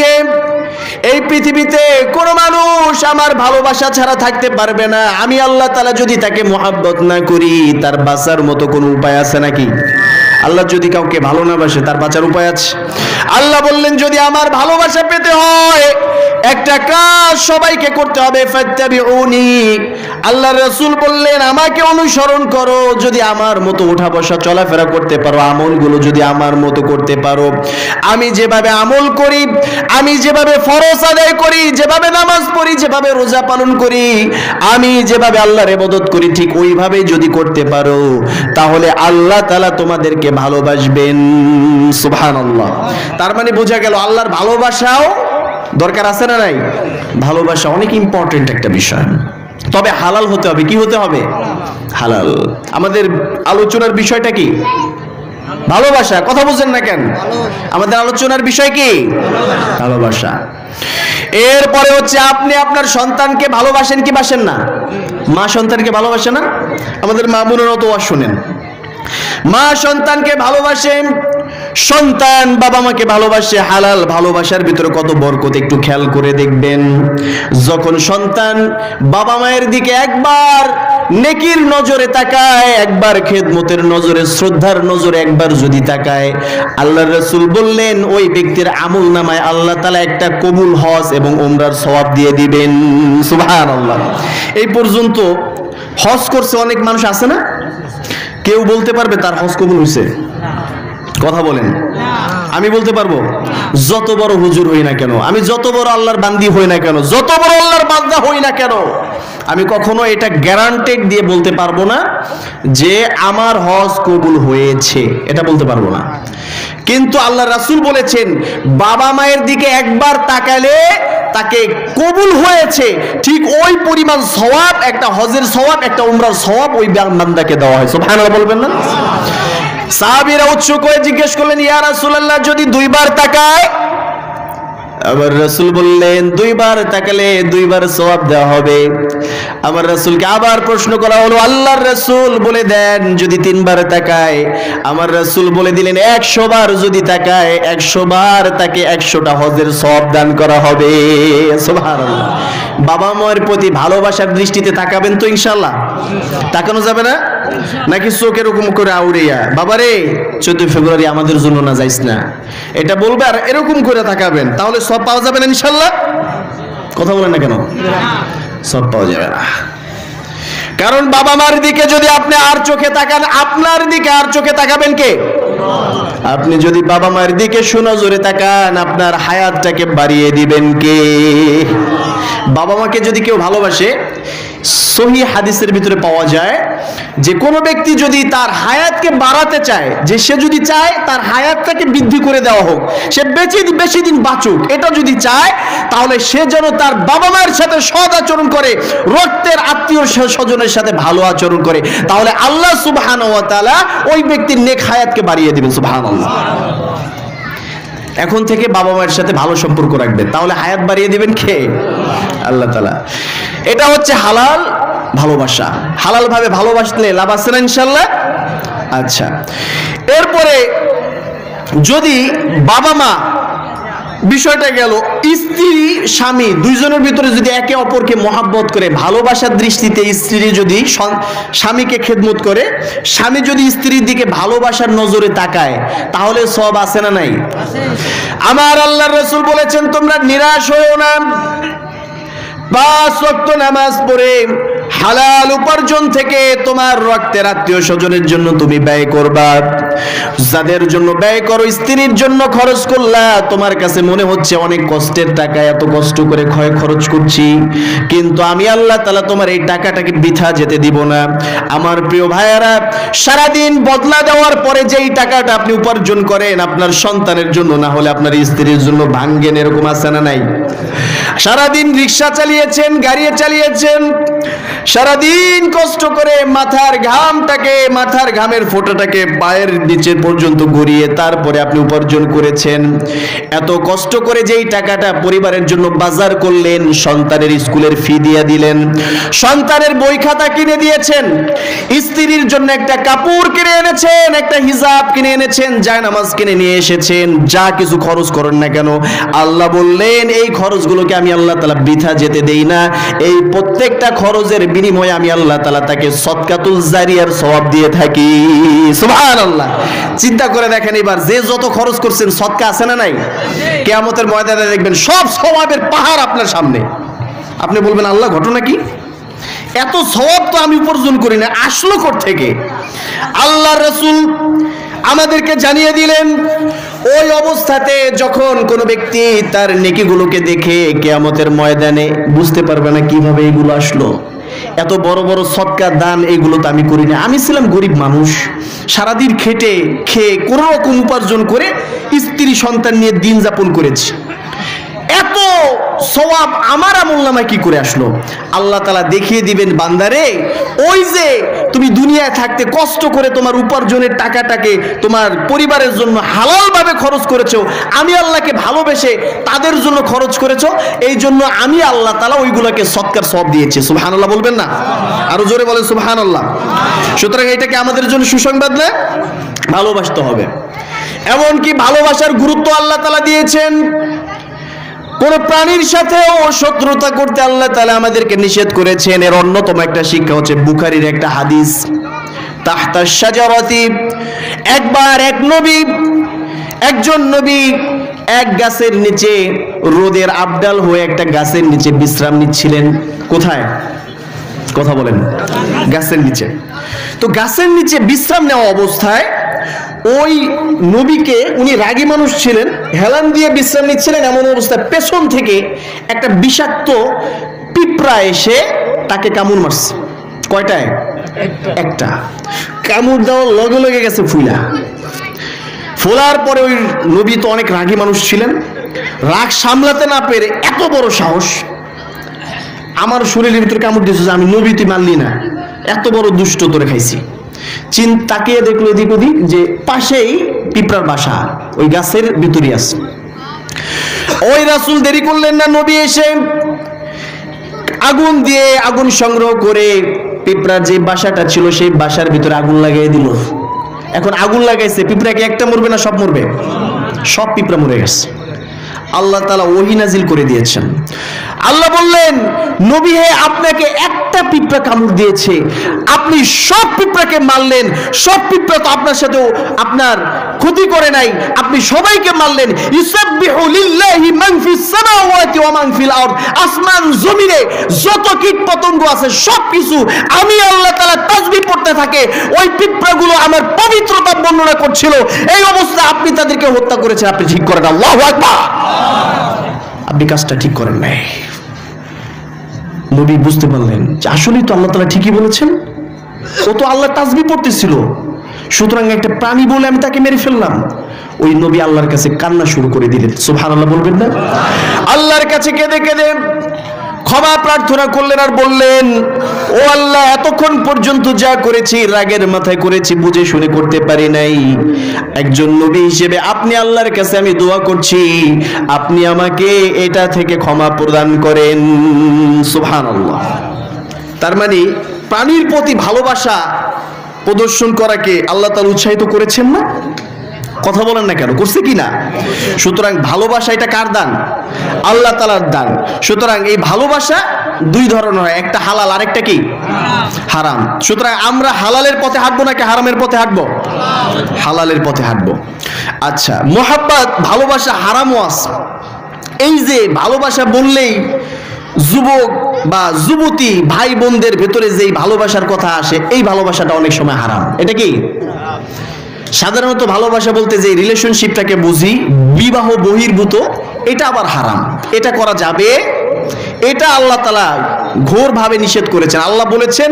[SPEAKER 1] এই পৃথিবীতে কোন মানুষ আমার ভালোবাসা ছাড়া থাকতে পারবে না। আমি আল্লাহ তাআলা যদি তাকে মহাব্বত না করি, তার বাঁচার মতো কোনো উপায় আছে নাকি? আল্লাহ যদি কাউকে ভালো না বাসে, তার বাঁচার উপায় আছে? আল্লাহ বললেন, যদি আমার ভালোবাসা পেতে হয় একটা কাজ সবাইকে করতে হবে, ফাত্তাবিউনি। আল্লাহর রাসূল বললেন, আমাকে অনুসরণ করো। যদি আমার মতো ওঠা বসা চলাফেরা করতে পারো, আমলগুলো যদি আমার মতো করতে পারো, আমি যেভাবে আমল করি, আমি যেভাবে ফরজ আদায় করি, যেভাবে নামাজ পড়ি, যেভাবে রোজা পালন করি, আমি যেভাবে আল্লাহর ইবাদত করি, ঠিক ওইভাবেই যদি করতে পারো, তাহলে আল্লাহ তাআলা তোমাদেরকে ভালোবাসবেন। সুবহানাল্লাহ। তার মানে বোঝা গেল আল্লাহর ভালোবাসাও দরকার আছে না নাই? ভালোবাসা অনেক ইম্পর্টেন্ট একটা বিষয়, তবে হালাল হতে হবে। কি হতে হবে? হালাল। আমাদের আলোচনার বিষয়টা কি? ভালোবাসা। কথা বুঝছেন না কেন? আমাদের আলোচনার বিষয় কি? ভালোবাসা। এরপরে হচ্ছে আপনি আপনার সন্তানকে ভালোবাসেন কি বাসেন না? মা সন্তানকে ভালোবাসে না? আমাদের মা বোনেরাও তো শোনেন, মা সন্তানকে ভালোবাসেন, সন্তান বাবা মাকে ভালোবাসে। হালাল ভালোবাসার ভিতরে কত বরকত একটু খেয়াল করে দেখবেন। যখন সন্তান বাবা মায়ের দিকে একবার নেকির নজরে তাকায়, একবার খেদমতের নজরে, শ্রদ্ধার নজরে একবার যদি তাকায়, আল্লাহর রাসূল বললেন ওই ব্যক্তির আমল নামায় আল্লাহ তাআলা একটা কবুল হজ এবং উমরার সওয়াব দিয়ে দিবেন। সুবহানাল্লাহ। এই পর্যন্ত হজ করছে অনেক মানুষ আছে না? কেউ বলতে পারবে তার হজ কবুল হয়েছে? কথা বলেন। আমি বলতে পারবো? যত বড় হুজুর হই না কেন, আমি যত বড় আল্লাহর বান্দি হই না কেন, যত বড় আল্লাহর বান্দা হই না কেন, আমি কখনো এটা গ্যারান্টেড দিয়ে বলতে পারবো না যে আমার হজ কবুল হয়েছে, এটা বলতে পারবো না। কিন্তু আল্লাহ রাসূল বলেছেন বাবা মায়ের দিকে একবার তাকালে তাকে কবুল হয়েছে, ঠিক ওই পরিমাণ সওয়াব, একটা হজের সওয়াব, একটা উমরার সওয়াব ওই বান্দাকে দেওয়া হয়। সুবহানাল্লাহ বলবেন না? সাহাবীরা উৎসুক হয়ে জিজ্ঞেস করলেন, ইয়া রাসূলুল্লাহ যদি দুইবার তাকায়? আবার রাসূল বললেন দুইবার তাকালে দুইবার সওয়াব দেওয়া হবে। আমার রাসূলকে আবার প্রশ্ন করা হলো, আল্লাহর রাসূল বলে দেন যদি তিনবার তাকায়? আমার রাসূল বলে দিলেন 100 বার যদি তাকায়, 100 বার তাকে 100টা হজের সওয়াব দান করা হবে। সুবহানাল্লাহ। বাবা মায়ের প্রতি ভালোবাসার দৃষ্টিতে তাকাবেন তো ইনশাআল্লাহ? তাকানো যাবে না? নাকি চোখ এরকম করে আউড়িয়া বাবারে 14 ফেব্রুয়ারি আমাদের জন্য না যাইস না, এটা বলবে আর এরকম করে তাকাবেন, তাহলে সব পাওয়া যাবে না ইনশাআল্লাহ? কথা বলেন না কেন? সব পাওয়া যাবে না। কারণ বাবা মার দিকে যদি আপনি আর চোখে তাকান, আপনার দিকে আর চোখে তাকাবেন কে? আপনি যদি বাবা মায়ের দিকে সুনজরে তাকান, আপনার হায়াতটাকে বাড়িয়ে দিবেন কে? বাবা মাকে যদি কেউ ভালোবাসে, সহিহ হাদিসের ভিতরে পাওয়া যায় যে কোনো ব্যক্তি যদি তার হায়াতকে বাড়াতে চায়, যে সে যদি চায় তার হায়াতটাকে বৃদ্ধি করে দেওয়া হোক, সে বেশি দিন বাঁচুক, এটা যদি চায়, তাহলে সে যেন তার বাবা মায়ের সাথে সৎ আচরণ করে, রক্তের আত্মীয় স্বজনের সাথে ভালো আচরণ করে, তাহলে আল্লাহ সুবহানাহু ওয়া তাআলা ওই ব্যক্তির নেক হায়াতকে বাড়িয়ে দিবেন। সুবহানাল্লাহ। এখন থেকে বাবা মায়ের সাথে ভালো সম্পর্ক রাখবেন, তাহলে হায়াত বাড়িয়ে দিবেন কে? আল্লাহ তাআলা। এটা হচ্ছে হালাল ভালোবাসা। হালাল ভাবে ভালোবাসলে লাভ আছে না ইনশাআল্লাহ? আচ্ছা, এরপরে যদি বাবা মা, বিষয়টা গেল, স্ত্রী স্বামী দুইজনের ভিতরে যদি একে অপরকে মহাব্বত করে, ভালোবাসার দৃষ্টিতে স্ত্রী যদি স্বামীকে খেদমত করে, স্বামী যদি স্ত্রীর দিকে ভালোবাসার নজরে তাকায়, তাহলে সওয়াব আছে না নাই? আমার আল্লাহর রাসূল বলেছেন তোমরা নিরাশ হয়ো না, 5 ওয়াক্ত নামাজ পড়ে হালাল উপার্জন থেকে তোমার রক্তের আত্মীয় স্বজনের জন্য তুমি ব্যয় করবা। যাদের জন্য ব্যয় করো, স্ত্রীর জন্য খরচ করলা, তোমার কাছে মনে হচ্ছে অনেক কষ্টের টাকা, এত কষ্ট করে খরচ করছি, কিন্তু আমি আল্লাহ তাআলা তোমার এই টাকাটাকে বৃথা যেতে দিব না। আমার প্রিয় ভাইয়েরা, সারাদিন বদলা দেওয়ার পরে যেই টাকাটা আপনি উপার্জন করেন, আপনার সন্তানের জন্য না হলে আপনার স্ত্রীর জন্য ভাঙ্গেন, এরকম আছে না নাই? সারাদিন রিক্সা চালিয়েছেন, গাড়ি চালিয়েছেন, সারাদিন কষ্ট করে মাথার ঘামের ফোঁটাটাকে পায়ের নিচে পর্যন্ত গড়িয়ে তারপরে আপনি উপার্জন করেছেন। এত কষ্ট করে যেই টাকাটা পরিবারের জন্য বাজার করলেন, সন্তানের স্কুলের ফি দিয়ে দিলেন, সন্তানের বই খাতা কিনে দিয়েছেন, স্ত্রীর জন্য একটা কাপড় কিনে এনেছেন, একটা হিজাব কিনে এনেছেন, জায়নামাজ কিনে নিয়ে এসেছেন, যা কিছু খরচ করেন না কেন, আল্লাহ বললেন এই খরচগুলোকে আমি আল্লাহ তাআলা বৃথা যেতে দেই না। এই প্রত্যেকটা খরচের বিনিময়ে আমি আল্লাহ তাআলা তাকে সদকাতুল জারিয়ার সওয়াব দিয়ে থাকি। সুবহানাল্লাহ। চিন্তা করে দেখেন, এবার যে যত খরচ করছেন সদকা আছে না নাই? কিয়ামতের ময়দানে দেখবেন সব সওয়াবের পাহাড় আপনার সামনে। আপনি বলবেন আল্লাহ ঘটনা কি? এত সওয়াব তো আমি উপার্জন করি না, আসলো কোথা থেকে? আল্লাহর রাসূল আমাদেরকে জানিয়ে দিলেন ওই অবস্থাতে যখন কোনো ব্যক্তি তার নেকিগুলোকে দেখে কিয়ামতের ময়দানে বুঝতে পারবে না কিভাবে এগুলো আসলো, এত বড় বড় সদকা দান এগুলো তো আমি করি না, আমি ছিলাম গরিব মানুষ, সারাদিন খেটে খেয়ে কোনো রকম উপার্জন করে স্ত্রী সন্তান নিয়ে দিন যাপন করেছি, এত সওয়াব আমার আমলনামায় কি করে আসলো? আল্লাহ তাআলা দেখিয়ে দিবেন, বান্দারে ওই যে তুমি দুনিয়ায় থাকতে কষ্ট করে তোমার উপার্জনের টাকাটাকে তোমার পরিবারের জন্য হালালভাবে খরচ করেছো, আমি আল্লাহকে ভালোবেসে তাদের জন্য খরচ করেছো, এই জন্য আমি আল্লাহ তাআলা ওইগুলোকে সদকার সওয়াব দিয়েছি। সুবহানাল্লাহ বলবেন না? আরো জোরে বলেন সুবহানাল্লাহ। সুতরাং এটাকে আমাদের জন্য সুসংবাদ না? ভালোবাসতে হবে। এমনকি ভালোবাসার গুরুত্ব আল্লাহ তাআলা দিয়েছেন। কোন প্রাণীর সাথেও শত্রুতা করতে আল্লাহ তাআলা আমাদেরকে নিষেধ করেছেন। এর অন্যতম একটা শিক্ষা হচ্ছে বুখারীর একটা হাদিস, তাহতা শাজারাতি, একবার একজন নবী এক গাছের নিচে রোদের আবডাল হয়ে একটা গাছের নিচে বিশ্রাম নিচ্ছিলেন। কোথায়? কথা বলেন। গাছের নিচে। তো গাছের নিচে বিশ্রাম নেওয়া অবস্থায় ওই নবীকে, উনি রাগী মানুষ ছিলেন, হেলান দিয়ে বিশ্রাম নিচ্ছিলেন, এমন অবস্থায় পেছন থেকে একটা বিষাক্ত পিঁপড়া এসে তাকে কামড় মারছে। কয়টায়? একটা। কামড় দেওয়ার লগে লগে গেছে ফোলার পরে ওই নবী তো অনেক রাগী মানুষ ছিলেন, রাগ সামলাতে না পেরে এত বড় সাহস, আমার শরীরের ভিতরে কামড় দিয়েছে, আমি নবী তুই মানলি না, এত বড় দুষ্ট তোরে খাইছি। তাকিয়ে দেখলো এদিক ওদিক যে পাশেই পিঁপড়ার বাসা, ওই গাছের ভিতরে আছে। ওই রাসূল দেরি করলেন না, নবী এসে আগুন দিয়ে আগুন সংগ্রহ করে পিঁপড়ার যে বাসাটা ছিল সেই বাসার ভিতরে আগুন লাগিয়ে দিল। এখন আগুন লাগাইছে, পিঁপড়া কি একটা মরবে না সব মরবে? সব পিঁপড়া মরে গেছে। আল্লাহ তাআলা ওহী নাজিল করে দিয়েছেন। আল্লাহ বললেন, নবী হে, আপনাকে একটা পিঁপড়া কামড় দিয়েছে, আপনি সব পিঁপড়াকে মারলেন, সব পিঁপড়া তো আপনার সাথেও আপনার ক্ষতি করে নাই, আপনি সবাইকে মারলেন। ইউসাব্বিহু লিল্লাহি মান ফিস সামাওয়াতি ওয়া মান ফিল আরদ, আসমান জমিনে যত কীট পতঙ্গ আছে সব কিছু আমি আল্লাহ তাআলা তাসবিহ পড়তে থাকে, ওই পিঁপড়াগুলো আমার পবিত্রতা বর্ণনা করছিল, এই অবস্থা আপনি তাদেরকে হত্যা করেছেন, আপনি ঠিক করেন। আল্লাহু আকবার। আপনি কাজটা ঠিক করেন নাই। নবী বুঝতে পারলেন যে আসলেই তো আল্লাহ তাআলা ঠিকই বলেছেন, ও তো আল্লাহ তাসবিহ পড়তেছিল, সুতরাং একটা প্রাণী বলে আমি তাকে মেরে ফেললাম। ওই নবী আল্লাহর কাছে কান্না শুরু করে দিলেন। সুবহানাল্লাহ বলবেন না? আল্লাহর কাছে কেঁদে কেঁদে ক্ষমা প্রার্থনা করলেন আর বললেন, ও আল্লাহ, এতক্ষণ পর্যন্ত যা করেছি রাগের মাথায় করেছি, বুঝে শুনে করতে পারি নাই। একজন নবী হিসেবে আপনি আল্লাহর কাছে আমি দোয়া করছি, আপনি আমাকে এটা থেকে ক্ষমা প্রদান করেন। সুবহানাল্লাহ। তার মানে প্রাণীর প্রতি ভালোবাসা প্রদর্শন করাকে আল্লাহ তাআলা উৎসাহিত করেছেন না? কথা বলেন না কেন? করছে কি না? সুতরাং ভালোবাসা এটা কার দান? আল্লাহ তাআলার দান। সুতরাং এই ভালোবাসা দুই ধরনের হয়, একটা হালাল, আরেকটা কি? হারাম। সুতরাং আমরা হালালের পথে হাঁটবো নাকি হারামের পথে হাঁটবো? হালালের পথে হাঁটবো। আচ্ছা, মোহাব্বত, ভালোবাসা হারামও আছে। এই যে ভালোবাসা বললেই যুবক বা যুবতী ভাই বোনদের ভেতরে যেই ভালোবাসার কথা আসে, এই ভালোবাসাটা অনেক সময় হারাম। এটা কি? সাধারণত ভালোবাসা বলতে যে রিলেশনশিপটাকে বুঝি বিবাহ বহির্ভূত, এটা আবার হারাম। এটা করা যাবে, এটা আল্লাহ তাআলা ঘোরভাবে নিষেধ করেছেন। আল্লাহ বলেছেন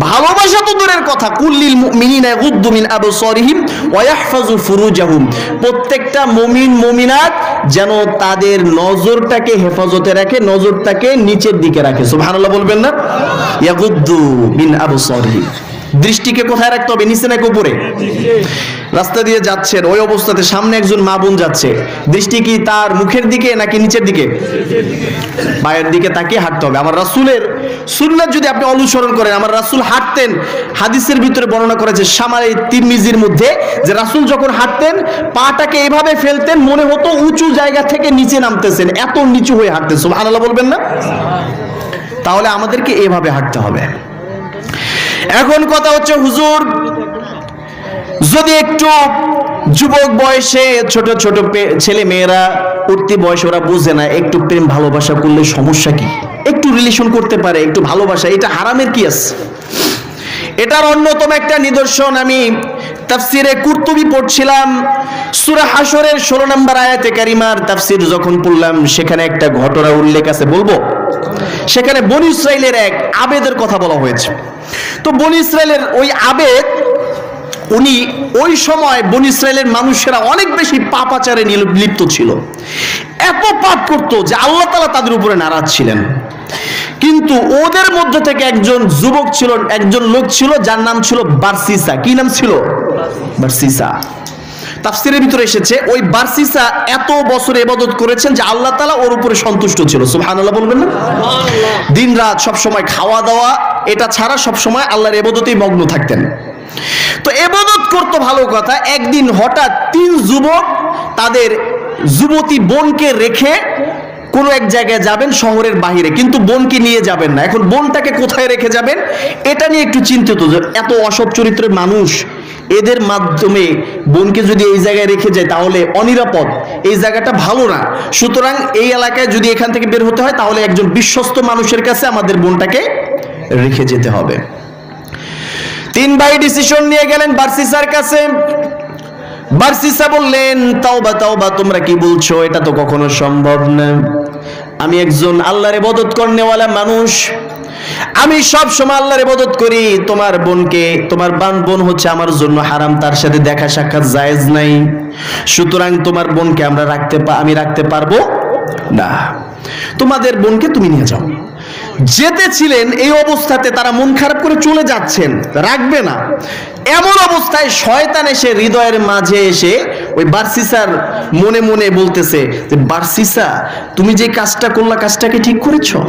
[SPEAKER 1] ভালোবাসা তো দূরের কথা, কুল্লিল মুমিনিনা ইয়াগুদ্দু মিন আবসারিহিম ওয়া ইয়াহফাজু ফুরুজাহুম, প্রত্যেকটা মুমিন মুমিনাত যেন তাদের নজরটাকে হেফাজতে রাখে, নজরটাকে নিচের দিকে রাখে। সুবহানাল্লাহ বলবেন না? ইয়াগুদ্দু মিন আবসারিহিম, দৃষ্টিকে কোথায় রাখতে হবে? নিচে নাকি উপরে? রাস্তা দিয়ে যাচ্ছেন, ওই অবস্থাতে সামনে একজন মা বোন যাচ্ছে, দৃষ্টি কি তার মুখের দিকে নাকি নিচের দিকে? পায়ের দিকে তাকিয়ে হাঁটতে হবে। আমার রাসূলের সুন্নাত যদি আপনি অনুসরণ করেন, আমার রাসূল হাঁটতেন, হাদিসের ভিতরে বর্ণনা করেছে শামাই তিরমিজির মধ্যে, যে রাসূল যখন হাঁটতেন পাটাকে এভাবে ফেলতেন, মনে হতো উঁচু জায়গা থেকে নিচে নামতেছেন, এত নিচু হয়ে হাঁটতেন। সুবহানাল্লাহ বলবেন না? তাহলে আমাদেরকে এভাবে হাঁটতে হবে। এখন কথা হচ্ছে, হুজুর, যদি একটু যুবক বয়সে ছোট ছোট ছেলে মেয়েরা উঠতি বয়সে, ওরা বুঝে না, একটু প্রেম ভালোবাসা করলে সমস্যা কি? একটু রিলেশন করতে পারে, একটু ভালোবাসা, এটা হারামের কি আছে? এটার অন্যতম একটা নিদর্শন আমি তাফসিরে কুরতুবী পড়ছিলাম, সূরা হাশরের 16 নম্বর আয়াতে কারিমার তাফসির যখন পড়লাম, সেখানে একটা ঘটনা উল্লেখ আছে, বলবো। সেখানে বনী ইসরাইলের এক আবেদের কথা বলা হয়েছে। তো বনী ইসরাইলের ওই আবেদ, উনি ওই সময় বনী ইসরায়েলের মানুষেরা অনেক বেশি পাপাচারে লিপ্ত ছিল, এত পাপ করতো যে আল্লাহ তাআলা তাদের উপরে নারাজ ছিলেন। কিন্তু ওদের মধ্যে থেকে একজন যুবক ছিল, একজন লোক ছিল যার নাম ছিল বারসিসা। কি নাম ছিল? বারসিসা। তাফসীরের ভিতরে এসেছে ওই বারসিসা এত বছর ইবাদত করেছেন যে আল্লাহ তাআলা ওর উপরে সন্তুষ্ট ছিল। সুবহানাল্লাহ বলবেন না? দিন রাত সব সময় খাওয়া দাওয়া এটা ছাড়া সব সময় আল্লাহর ইবাদতেই মগ্ন থাকতেন। তো ইবাদত করতে ভালো কথা, একদিন হঠাৎ 3 যুবক তাদের যুবতী বোনকে রেখে কোনো এক জায়গায় যাবেন শহরের বাইরে, কিন্তু বোনকে নিয়ে যাবেন না। এখন বোনটাকে কোথায় রেখে যাবেন এটা নিয়ে একটু চিন্তিত, যে এত অসৎ চরিত্রের মানুষ, এদের মাধ্যমে বোনকে যদি এই জায়গায় রেখে যায় তাহলে অনিরাপদ, এই জায়গাটা ভালো না। সুতরাং এই এলাকায় যদি এখান থেকে বের হতে হয় তাহলে একজন বিশ্বস্ত মানুষের কাছে আমাদের বোনটাকে রেখে যেতে হবে। 3 ভাই ডিসিশন নিয়ে গেলেন বারসিসার কাছে। বারসিসা বললেন, তাওবা তাওবা, তোমরা কি বলছো? এটা তো কখনো সম্ভব না। আমি একজন আল্লাহর ইবাদত করনেওয়ালা মানুষ, আমি সব সময় আল্লাহর ইবাদত করি। তোমার বোনকে, তোমার বোন হচ্ছে আমার জন্য হারাম, তার সাথে দেখা সাক্ষাৎ জায়েজ নাই। সুতরাং তোমার বোনকে আমি রাখতে পারবো না। তোমাদের বোনকে তুমি নিয়ে যাও। যেতেছিলেন এই অবস্থাতে তারা মন খারাপ করে চলে যাচ্ছেন, রাখবে না। এমন অবস্থায় শয়তান এসে হৃদয়ের মাঝে এসে ওই বারসিসার মনে মনে বলতেছে যে, বারসিসা, তুমি যে কাজটা করলা কাজটাকে ঠিক করেছো?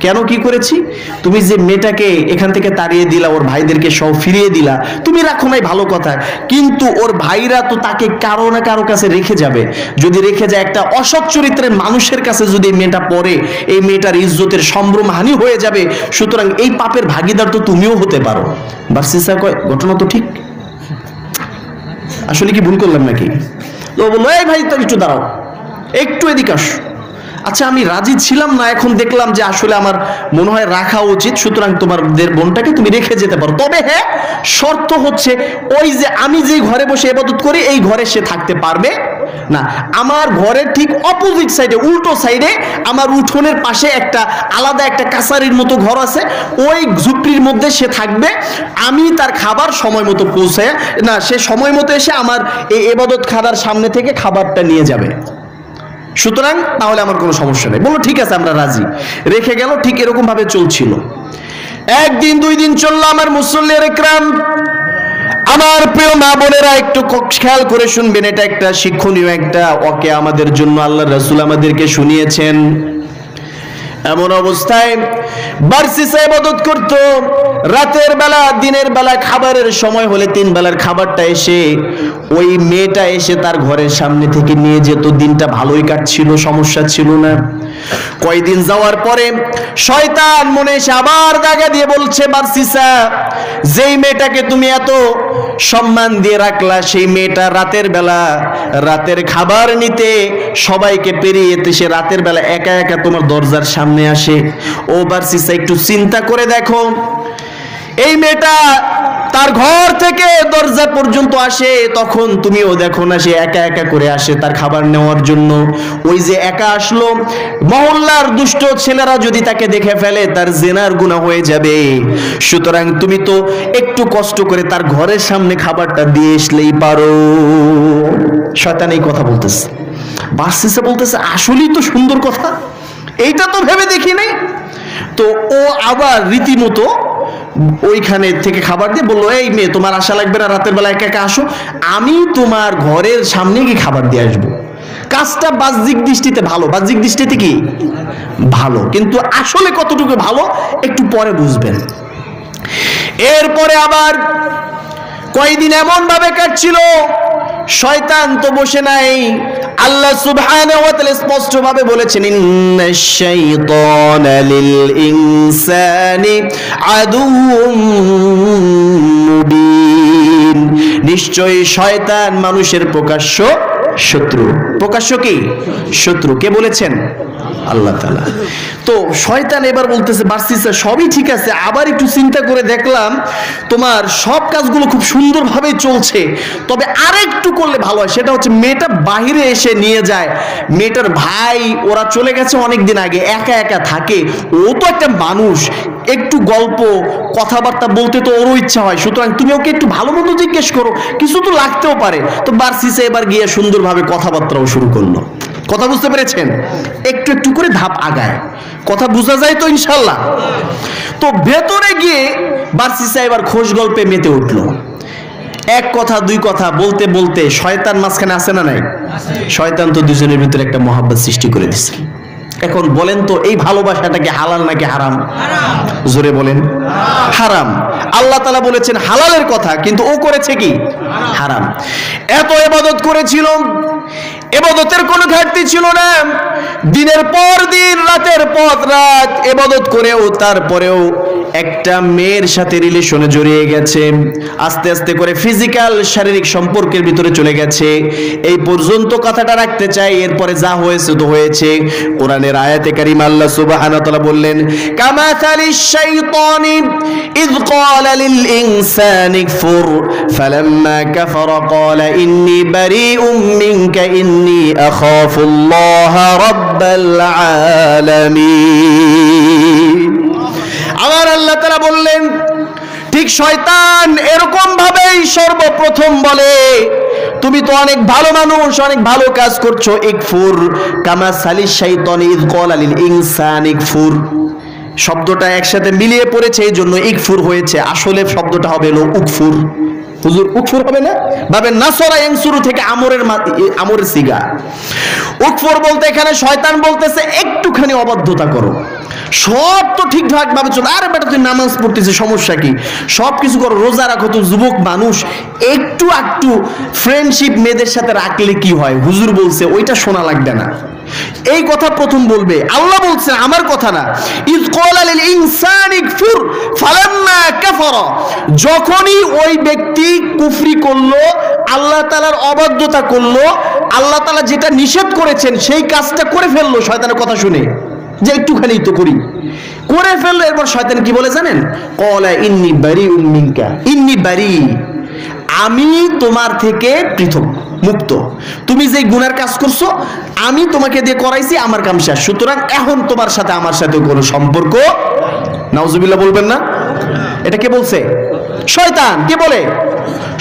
[SPEAKER 1] কেন, কি করেছি? তুমি যে মেয়েটাকে এখান থেকে তাড়িয়ে দিলা, ওর ভাইদেরকে সব ফিরিয়ে দিলা, তুমি রাখো নাই ভালো কথা, কিন্তু ওর ভাইরা তো তাকে কারো না কারো কাছে রেখে যাবে। যদি রেখে যায়, একটা অসৎ চরিত্রের মানুষের কাছে যদি মেয়েটা পড়ে, এই মেয়েটার ইজ্জতের সম্ভ্রম হানি হয়ে যাবে। সুতরাং এই পাপের ভাগিদার তো তুমিও হতে পারো। বারসিসা কয়, ঘটনা তো ঠিক, আসলে কি ভুল করলাম নাকি? তো বললো, এই ভাই তো একটু দাঁড়াও, একটু এদিকে আসো। আচ্ছা, আমি রাজি ছিলাম না, এখন দেখলাম যে আসলে আমার মনে হয় রাখা উচিত, সুতরাং তোমাদের বোনটাকে তুমি রেখে যেতে পারো। তবে হ্যাঁ, শর্ত হচ্ছে ওই যে আমি যে ঘরে বসে ইবাদত করি এই ঘরে সে থাকতে পারবে না। আমার ঘরের ঠিক অপোজিট সাইডে, উল্টো সাইডে, আমার উঠোনের পাশে একটা আলাদা একটা কাছারির মতো ঘর আছে, ওই ঝুপড়ির মধ্যে সে থাকবে। আমি তার খাবার সময় মতো পৌঁছায় না, সে সময় মতো এসে আমার এই ইবাদত খানার সামনে থেকে খাবারটা নিয়ে যাবে। সুতরাং তাহলে আমার কোনো সমস্যা নেই। বললো ঠিক আছে, আমরা রাজি। রেখে গেল। ঠিক এরকম ভাবে চলছিল। 1 দিন 2 দিন চললো। আমার মুসল্লির ইকরাম, আমার প্রিয় মা বোনেরা, একটু খেয়াল করে শুনবেন, এটা একটা শিক্ষণীয় একটা ওকে আমাদের জন্য আল্লাহর রাসূল আমাদেরকে শুনিয়েছেন। এমন অবস্থায় বারসিসা ইবাদত করত। রাতের বেলা, দিনের বেলা, খাবারের সময় হলে 3 বেলার খাবারটা এসে ওই মেয়েটা এসে তার ঘরের সামনে থেকে নিয়ে যেত। দিনটা ভালোই কাটছিল, সমস্যা ছিল না। কয়দিন যাওয়ার পরে শয়তান মনে এসে আবার দাগা দিয়ে বলছে, বারসিসা, যেই মেয়েটাকে তুমি এত সম্মান দিয়ে রাখলা, সেই মেয়েটা রাতের বেলা রাতের খাবার নিতে সবাইকে পেরিয়ে সে রাতের বেলা একা একা তোমার দরজার সামনে আসে। ও বারসিসা, একটু চিন্তা করে দেখো, এই মেয়েটা তার ঘর থেকে দরজা পর্যন্ত আসে, তখন তুমিও দেখো না সে একা একা করে আসে তার খাবার নেওয়ার জন্য। ওই যে একা আসলো, মহল্লার দুষ্ট ছেলেরা যদি তাকে দেখে ফেলে তার জিনার গুনাহ হয়ে যাবে। সুতরাং তুমি তো একটু কষ্ট করে তার ঘরের সামনে খাবারটা দিয়ে আসলেই পারো। শয়তান এই কথা বলতেছে। বারসিসা বলতেছে, আসলেই তো সুন্দর কথা, এইটা তো ভেবে দেখি নাই। তো ও আবার রীতিমতো ওইখানে থেকে খাবার দিয়ে বললো, এই মেয়ে, তোমার আশা লাগবে না, রাতের বেলা একা একা আসো, আমি তোমার ঘরের সামনে গিয়ে খাবার দিয়ে আসবো। কাজটা বাহ্যিক দৃষ্টিতে ভালো, বাহ্যিক দৃষ্টিতে কি ভালো, কিন্তু আসলে কতটুকু ভালো একটু পরে বুঝবেন। এরপরে আবার কয়দিন এমন ভাবে কাটছিল, শয়তান তো বসে নাই। আল্লাহ সুবহানাহু ওয়া তাআলা স্পষ্ট ভাবে বলেছেন, ইন্নাশ শাইতানা লিল ইনসানি আদুউম মুবিন, নিশ্চয়ই শয়তান মানুষের প্রকাশ্য শত্রু। প্রকাশ্য কি শত্রু? কে বলেছেন? আল্লাহ তাআলা। তো শয়তান এবার বলতেছে, বারসিসা, সবই ঠিক আছে, আবার একটু চিন্তা করে দেখলাম তোমার সব কাজগুলো খুব সুন্দরভাবে চলছে, তবে আরেকটু করলে ভালো হয়। সেটা হচ্ছে মেয়েটা বাহিরে এসে নিয়ে যায়। মেয়েটার ভাই ওরা চলে গেছে অনেকদিন আগে, একা একা থাকে, ও তো একটা মানুষ, একটু গল্প কথাবার্তা বলতে তো ওরও ইচ্ছা হয়, সুতরাং তুমি ওকে একটু ভালো মতো জিজ্ঞেস করো, কিছু তো লাগতেও পারে। তো বার্সিসে এবার গিয়ে সুন্দরভাবে কথাবার্তাও শুরু করলো। কথা বুঝতে পেরেছেন? একটু একটু করে ধাপ আগায়, কথা বোঝা যায় তো ইনশাল্লাহ। তো ভেতরে গিয়ে বার্সিসা এবার খোশ গল্পে মেতে উঠলো। এক কথা দুই কথা বলতে বলতে শয়তান মাঝখানে আছে না নাই? শয়তান তো দুজনের ভিতরে একটা মহাব্বত সৃষ্টি করে দিচ্ছে। এখন বলেন তো এই ভালোবাসাটাকে হালাল নাকি হারাম? জোরে বলেন। হারাম। আল্লাহ তাআলা বলেছেন হালালের কথা, কিন্তু ও করেছে কি? হারাম। এত ইবাদত করেছিল, ইবাদতের কোনো ঘাটতি ছিল না, দিনের পর দিন রাতের পর রাত ইবাদত করেও তারপরেও একটা মেয়ের সাথে রিলেশনে জড়িয়ে গেছে, আস্তে আস্তে করে ফিজিক্যাল শারীরিক সম্পর্কের ভিতরে চলে গেছে। এই পর্যন্ত কথাটা রাখতে চাই, এরপরে যা হয়েছে তো হয়েছে। কোরআনের আয়াতে কারিমা আল্লাহ সুবহানাহু ওয়া তাআলা বললেন, কামাথালিশ শাইতানি ইয ক্বালা লিল ইনসানি কফুর ফালাম্মা কাফারা ক্বালা ইন্নী বারীউম মিনকা ইন্নী আখাফুল্লাহ রাব্বাল আলামিন। আমার আল্লাহ তাআলা বললেন, ঠিক শয়তান এরকম ভাবেই সর্বপ্রথম বলে, তুমি তো অনেক ভালো মানুষ, অনেক ভালো কাজ করছো, ইকফুর কামা সালিশ শাইতানি ইয ক্বালা লিল ইনসানি ইকফুর। শব্দটা একসাথে মিলিয়ে পড়েছে, এই জন্য ইকফুর হয়েছে, আসলে শব্দটা হবে হলো উকফুর। হুজুর উকফুর হবে না? ভাবে নাসরা ইয়ানসুরু থেকে আমরের সিগা। উকফুর বলতে এখানে শয়তান বলতেছে একটুখানি অবাধ্যতা করো, সব তো ঠিকঠাক ভাবে চলো। আরে বেটা তুই নামাজ পড়তেছিস, সমস্যা কি? সব কিছু করো, রোজা রাখো, তো যুবক মানুষ, একটু একটু ফ্রেন্ডশিপ মেয়েদের সাথে রাখলে কি হয়? হুজুর বলছে ওইটা শোনা লাগবে না। এই কথা প্রথম বলবে, আল্লাহ বলছে, আমার কথা না। ইয ক্বালা লিল ইনসানি কফুর ফালাম্মা কাফারা, যখনই ওই ব্যক্তি কুফরি করলো, আল্লাহ তাআলার অবাধ্যতা করলো, আল্লাহ তাআলা যেটা নিষেধ করেছেন সেই কাজটা করে ফেললো শয়তানের কথা শুনে, যে একটুখানি তো করি, করে ফেললো। এরপর শয়তান কি বলে জানেন? ক্বালা ইন্নী বারীউম মিনকা, ইন্নী বারী, আমি তোমার থেকে পৃথক, মুক্ত। তুমি যে গুনার কাজ করছো আমি তোমাকে দিয়ে করাইছি, আমার কাম শেষ, সুতরাং এখন তোমার সাথে আমার সাথে কোনো সম্পর্ক। নাউজুবিল্লাহ বলবেন না? এটা কে বলছে? শয়তান। কে বলে?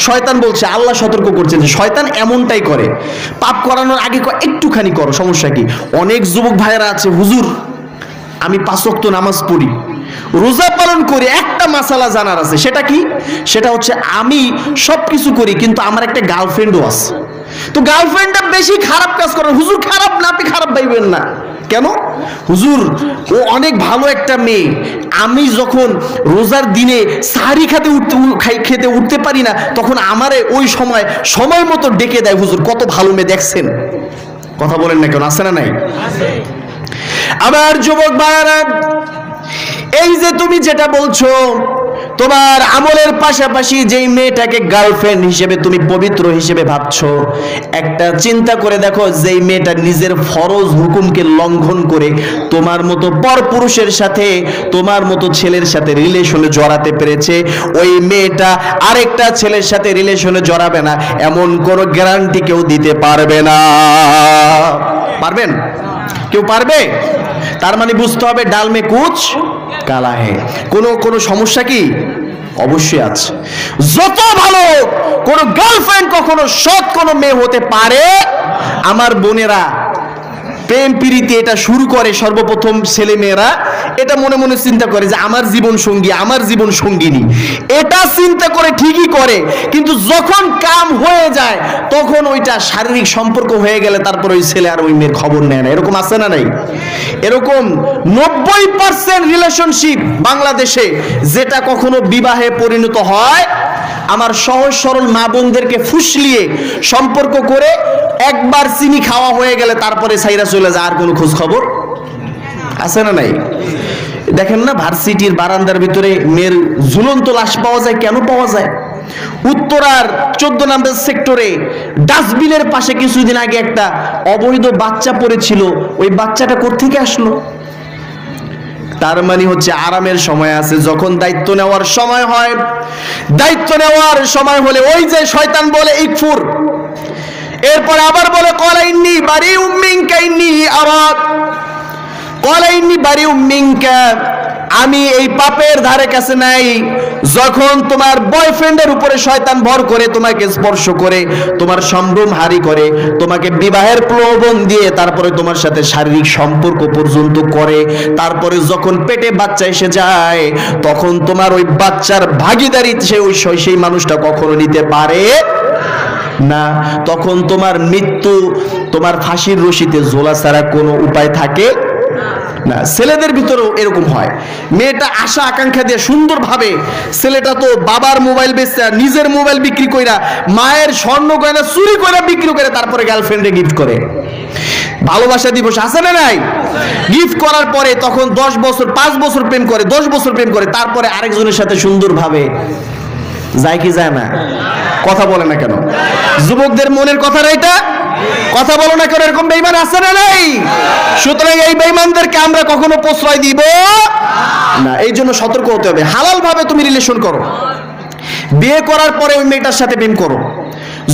[SPEAKER 1] শয়তান বলছে। আল্লাহ সতর্ক করছেন যে শয়তান এমনটাই করে, পাপ করানোর আগে একটুখানি করো, সমস্যা কি? অনেক যুবক ভাইয়েরা আছে, হুজুর আমি 5 ওয়াক্ত নামাজ পড়ি, রোজা পালন করি, একটা মাসালা জানার আছে। সেটা কি? সেটা হচ্ছে আমি সবকিছু করি কিন্তু আমার একটা গার্লফ্রেন্ডও আছে। তো গার্লফ্রেন্ডটা বেশি খারাপ কাজ করে। হুজুর খারাপ না, আপনি খারাপ ভাববেন না। কেন? হুজুর ও অনেক ভালো একটা মেয়ে, আমি যখন রোজার দিনে সাহারি খেতে উঠতে পারি না, তখন আমারে ওই সময় মতো ডেকে দেয়। হুজুর কত ভালো মেয়ে, দেখছেন? কথা বলেন না কেন? আছে না নাই? আবার যুবক ভাইরা, এই যে তুমি যেটা বলছো, তোমার আমলের পাশাপাশি যেই মেয়েটাকে গার্লফ্রেন্ড হিসেবে তুমি পবিত্র হিসেবে ভাবছো, একটা চিন্তা করে দেখো, যেই মেয়েটা নিজের ফরজ হুকুমকে লঙ্ঘন করে তোমার মতো পরপুরুষের সাথে, তোমার মতো ছেলের সাথে রিলেশনে জড়াতে পেরেছে, ওই মেয়েটা আরেকটা ছেলের সাথে রিলেশনে জড়াবে না, এমন কোনো গ্যারান্টি কেউ দিতে পারবে না। পারবেন? কেউ পারবে? তার মানে বুঝতে হবে ডাল মে কুচ কালা হে। কোনো সমস্যা কি? অবশ্যই আছে। যত ভালো কোন গার্লফ্রেন্ড কখনো সৎ কোনো মেয়ে হতে পারে। আমার বোনেরা প্রেম প্রীতি এটা শুরু করে সর্বপ্রথম ছেলে মেয়েরা এটা মনে মনে চিন্তা করে যে আমার জীবন সঙ্গী, আমার জীবন সঙ্গিনী, এটা চিন্তা করে ঠিকই করে, কিন্তু যখন কাম হয়ে যায় তখন ওইটা শারীরিক সম্পর্ক হয়ে গেলে তারপর ওই ছেলে আর ওই মেয়ের খবর নেয় না। এরকম আছে না নাই? এরকম 90% রিলেশনশিপ বাংলাদেশে যেটা কখনো বিবাহে পরিণত হয়, আমার সহজ সরল মা বোনদেরকে ফুসলিয়ে সম্পর্ক করে একবার চিনি খাওয়া হয়ে গেলে তারপরে সাইরা চলে যায়, আর কোনো খোঁজ খবর আছে না নাই? দেখেন না ভার্সিটির বারান্দার ভিতরে মেয়ের ঝুলন্ত লাশ পাওয়া যায়। কেন পাওয়া যায়? উত্তরার 14 নম্বর সেক্টরে ডাস্টবিনের পাশে কিছুদিন আগে একটা অবৈধ বাচ্চা পড়েছিল। ওই বাচ্চাটা কোত্থেকে আসলো? তার মানে হচ্ছে আরামের সময় আছে, যখন দায়িত্ব নেওয়ার সময় হয়, দায়িত্ব নেওয়ার সময় হলে ওই যে শয়তান বলে ইকফুর, এরপর আবার বলে ক্বালা ইন্নী বারীউম মিনকা ইন্নী আরা, ক্বালা ইন্নী বারীউম মিনকা, আমি এই পাপের ধারে কাছে নাই যখন তোমার বয়ফ্রেন্ডের উপরে শয়তান ভর করে তোমাকে স্পর্শ করে, তোমার সম্ভ্রম হারি করে, তোমাকে বিবাহের প্রলোভন দিয়ে তারপরে তোমার সাথে শারীরিক সম্পর্ক পর্যন্ত করে, তারপরে যখন পেটে বাচ্চা এসে যায় তখন তোমার ওই বাচ্চার ভাগীদারি সেই মানুষটা কখনো নিতে পারে না। তখন তোমার মৃত্যু তোমার ফাঁসির রশিতে ঝোলা ছাড়া কোনো উপায় থাকে না। ছেলেদের ভিতরেও এরকম হয়, মেয়েটা আশা আকাঙ্ক্ষা দিয়ে সুন্দরভাবে, ছেলেটা তো বাবার মোবাইল বেচে নিজের মোবাইল বিক্রি কইরা মায়ের স্বর্ণ গয়না চুরি করে বিক্রি করে তারপরে গার্লফ্রেন্ডে গিফট করে। ভালোবাসা দিবস আছে না নাই? গিফট করার পরে তখন 10 বছর 5 বছর প্রেম করে, 10 বছর প্রেম করে, তারপরে আরেকজনের সাথে সুন্দরভাবে যায় কি যায় না? কথা বলে না কেন? যুবকদের মনের কথা এটা কথা বলো না কেন? এরকম বেঈমান আছে না নাই? সুতরাং এই বেঈমানদেরকে আমরা কখনো প্রশ্রয় দিব না। এই জন্য সতর্ক হতে হবে। হালাল ভাবে তুমি রিলেশন করো, বিয়ে করার পরে ওই মেয়েটার সাথে প্রেম করো।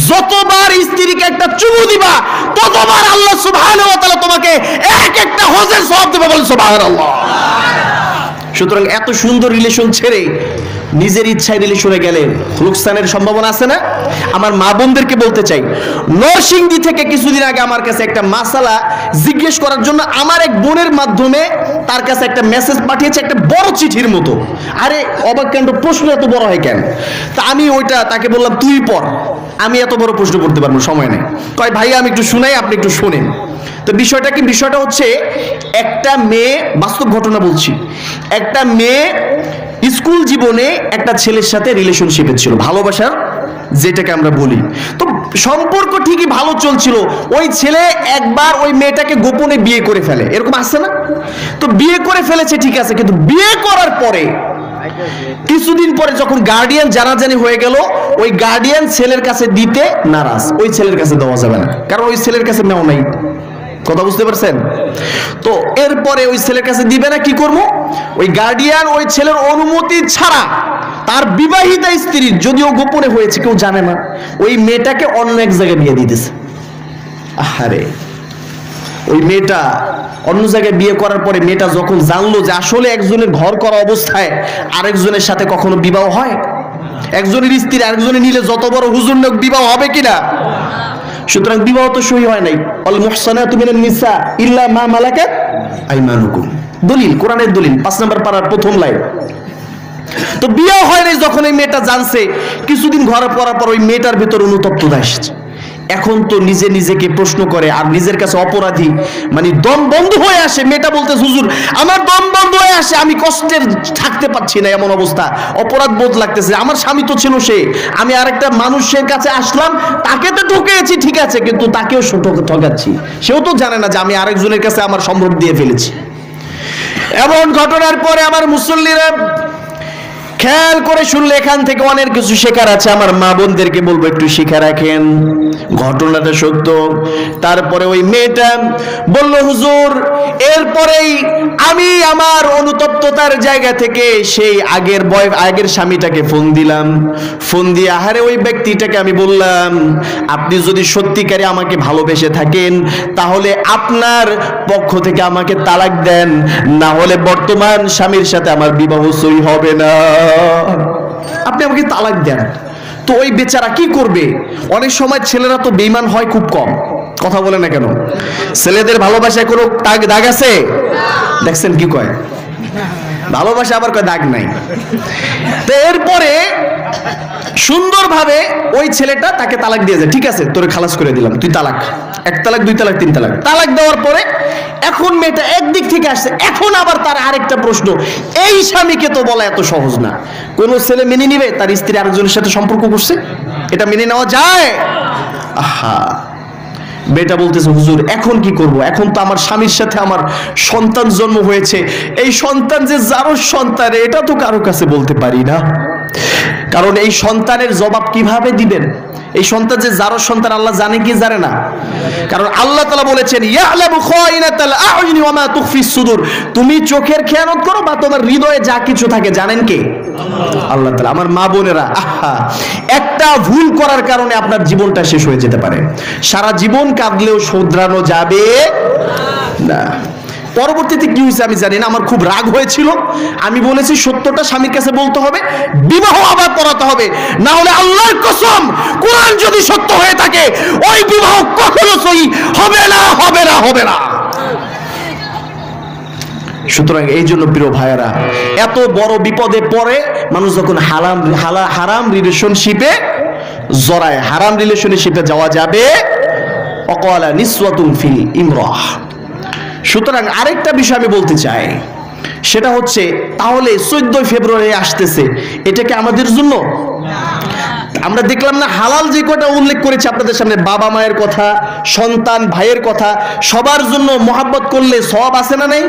[SPEAKER 1] যতবার স্ত্রীকে একটা চুমু দিবা ততবার আল্লাহ সুবহানাহু ওয়া তাআলা তোমাকে এক একটা হজের সওয়াব দেবে, বলেন সুবহানাল্লাহ। সুতরাং এত সুন্দর রিলেশন ছেড়ে নিজের ইচ্ছায় রিলেশনে গেলে লোকসানের সম্ভাবনা আছে না? আমার মা বোনদেরকে বলতে চাই, নরসিংদী থেকে কিছুদিন আগে আমার কাছে একটা মাসালা জিজ্ঞেস করার জন্য আমার এক বোনের মাধ্যমে তার কাছে একটা মেসেজ পাঠিয়েছে, একটা বড় চিঠির মতো। আরে অবাক কাণ্ড, প্রশ্ন এত বড় হয় কেন? তা আমি ওইটা তাকে বললাম তুই পড়, আমি এত বড় প্রশ্ন করতে পারবো, সময় নেই। কয় ভাই আমি একটু শুনাই, আপনি একটু শোনেন। তো বিষয়টা কি? বিষয়টা হচ্ছে একটা মেয়ে, বাস্তব ঘটনা বলছি, একটা মেয়ে স্কুল জীবনে একটা ছেলের সাথে রিলেশনশিপে ছিল, ভালোবাসার যেটাকে আমরা বলি। তো সম্পর্ক ঠিকই ভালো চলছিল, ওই ছেলে একবার ওই মেয়েটাকে গোপনে বিয়ে করে ফেলে, এরকম আছে না? তো বিয়ে করে ফেলেছে ঠিক আছে, কিন্তু বিয়ে করার পরে কিছুদিন পরে যখন গার্ডিয়ান জানাজানি হয়ে গেল, ওই গার্ডিয়ান ছেলের কাছে দিতে নারাজ, ওই ছেলের কাছে দেওয়া যাবে না, কারণ ওই ছেলের কাছে নেওয়া নাই। কথা বুঝতে পারছেন? তো এরপরে ওই ছেলের কাছে দিবে না, কি করবো? ওই গার্ডিয়ান ওই ছেলের অনুমতি ছাড়া তার বিবাহিতা স্ত্রীর, যদিও গোপনে হয়েছে কেউ জানে না, ওই মেয়েটাকে অন্য এক জায়গায় বিয়ে দিতেছে। আরে ওই মেয়েটা অন্য জায়গায় বিয়ে করার পরে মেয়েটা যখন জানলো যে আসলে একজনের ঘর করা অবস্থায় আরেকজনের সাথে কখনো বিবাহ হয়, একজনের স্ত্রী আরেকজনের নিলে যত বড় হুজুর লোক বিবাহ হবে কিনা? সুতরাং বিবাহ তো সহি হয় নাই। আল মুহসানাতু মিনান নিসা ইল্লা মা মালাকাত আইমানুকুম, দলিল, কোরআনের দলিল, 5 নম্বর পারার প্রথম লাইন। তো বিয়ে হয় নাই যখন এই মেয়েটা জানছে, কিছুদিন ঘরে পড়ার পর ওই মেয়েটার ভিতর অনুতপ্ততা আসছে। এখন তো নিজে নিজেকে প্রশ্ন করে আর নিজের কাছে অপরাধী, মানে দম বন্ধ হয়ে আসে। মেয়েটা বলতে হুজুর আমার দম বন্ধ হয়ে আসে, আমি কষ্টের থাকতে পারছি না, এমন অবস্থা, অপরাধ বোধ লাগতেছে। আমার স্বামী তো ছিল সে, আমি আরেকটা মানুষের কাছে আসলাম, তাকে তো ঠকেছি ঠিক আছে, কিন্তু তাকেও ঠকাচ্ছি, সেও তো জানে না যে আমি আরেকজনের কাছে আমার সম্ভব দিয়ে ফেলেছি। এমন ঘটনার পরে আমার মুসল্লিরা খেয়াল করে শুনলে এখান থেকে অনেক কিছু শেখার আছে। আমার মা বোনদেরকে বলবো একটু শিখে রাখেন, ঘটনাটা সত্য। তারপরে ওই মেয়েটা বলল হুজুর, এরপরেই আমি আমার অনুতপ্ততার জায়গা থেকে সেই আগের স্বামীটাকে ফোন দিলাম। ফোন দিয়ে আহারে ওই ব্যক্তিটাকে আমি বললাম, আপনি যদি সত্যিকারে আমাকে ভালোবেসে থাকেন তাহলে আপনার পক্ষ থেকে আমাকে তালাক দেন, না হলে বর্তমান স্বামীর সাথে আমার বিবাহ সই হবে না, আপনি আমাকে তালাক দেন। তো ওই বেচারা কি করবে? অনেক সময় ছেলেরা তো বেঈমান হয় খুব কম, কথা বলে না কেন? ছেলেদের ভালোবাসায় কোনো দাগ আছে? দেখছেন কি কয়, ভালোবাসা আবার কয় দাগ নাই। তো এরপরে সুন্দরভাবে ওই ছেলেটা তাকে তালাক দিয়ে যায়, ঠিক আছে তোরে খালাস করে দিলাম, তুই তালাক, 1 তালাক 2 তালাক 3 তালাক। তালাক দেওয়ার পরে এখন মেয়েটা একদিক থেকে আসছে, এখন আবার তার আরেকটা প্রশ্ন, এই স্বামীকে তো বলা এত সহজ না। কোন ছেলে মেনে নিবে তার স্ত্রী আরেকজনের সাথে সম্পর্ক করছে? এটা মেনে নেওয়া যায়? আহা, মেয়েটা বলতেছে হুজুর এখন কি করব, এখন তো আমার স্বামীর সাথে আমার সন্তান জন্ম হয়েছে, এই সন্তান যে যার সন্তান এটা তো কারো কাছে বলতে পারি না, কারণ এই সন্তানের জবাব কিভাবে দিবেন? এই সন্তান যে যার সন্তান আল্লাহ জানে কি জানে না? কারণ আল্লাহ তাআলা বলেছেন ইয়ালামু খায়িনাতাল আ'য়ুনি ওয়া মা তুখফিস সুদূর, তুমি চোখের খেয়ানত করো বা তোমার হৃদয়ে যা কিছু থাকে জানেন কে? আল্লাহ তাআলা। আমার মা বোনেরা, আহা, একটা ভুল করার কারণে আপনার জীবনটা শেষ হয়ে যেতে পারে, সারা জীবন কাঁদলেও শুধরানো যাবে না। পরবর্তীতে কি হয়েছে আমি জানি না, আমার খুব রাগ হয়েছিল। আমি বলেছি সত্যটা স্বামীর কাছে বলতে হবে, বিবাহ আবার পড়াতে হবে, না হলে আল্লাহর কসম কোরআন যদি সত্য হয়ে থাকে ওই বিবাহ কখনো সহি হবে না, হবে না, হবে না। সুতরাং এই জন্য প্রিয় ভাইয়েরা, এত বড় বিপদে পড়ে মানুষ যখন হারাম রিলেশনশিপে জড়ায়, হারাম রিলেশনশিপে যাওয়া যাবে অকালা নিসওয়াতুন ফিল ইমরাহ। সুতরাং আরেকটা বিষয় আমি বলতে চাই, সেটা হচ্ছে তাহলে 14 ফেব্রুয়ারি আসতেছে, এটা কি আমাদের জন্য? আমরা দেখলাম না হালাল যে কটা উল্লেখ করেছে আপনাদের সামনে, বাবা মায়ের কথা, সন্তান ভাইয়ের কথা, সবার জন্য মহাব্বত করলে সওয়াব আছে না নাই?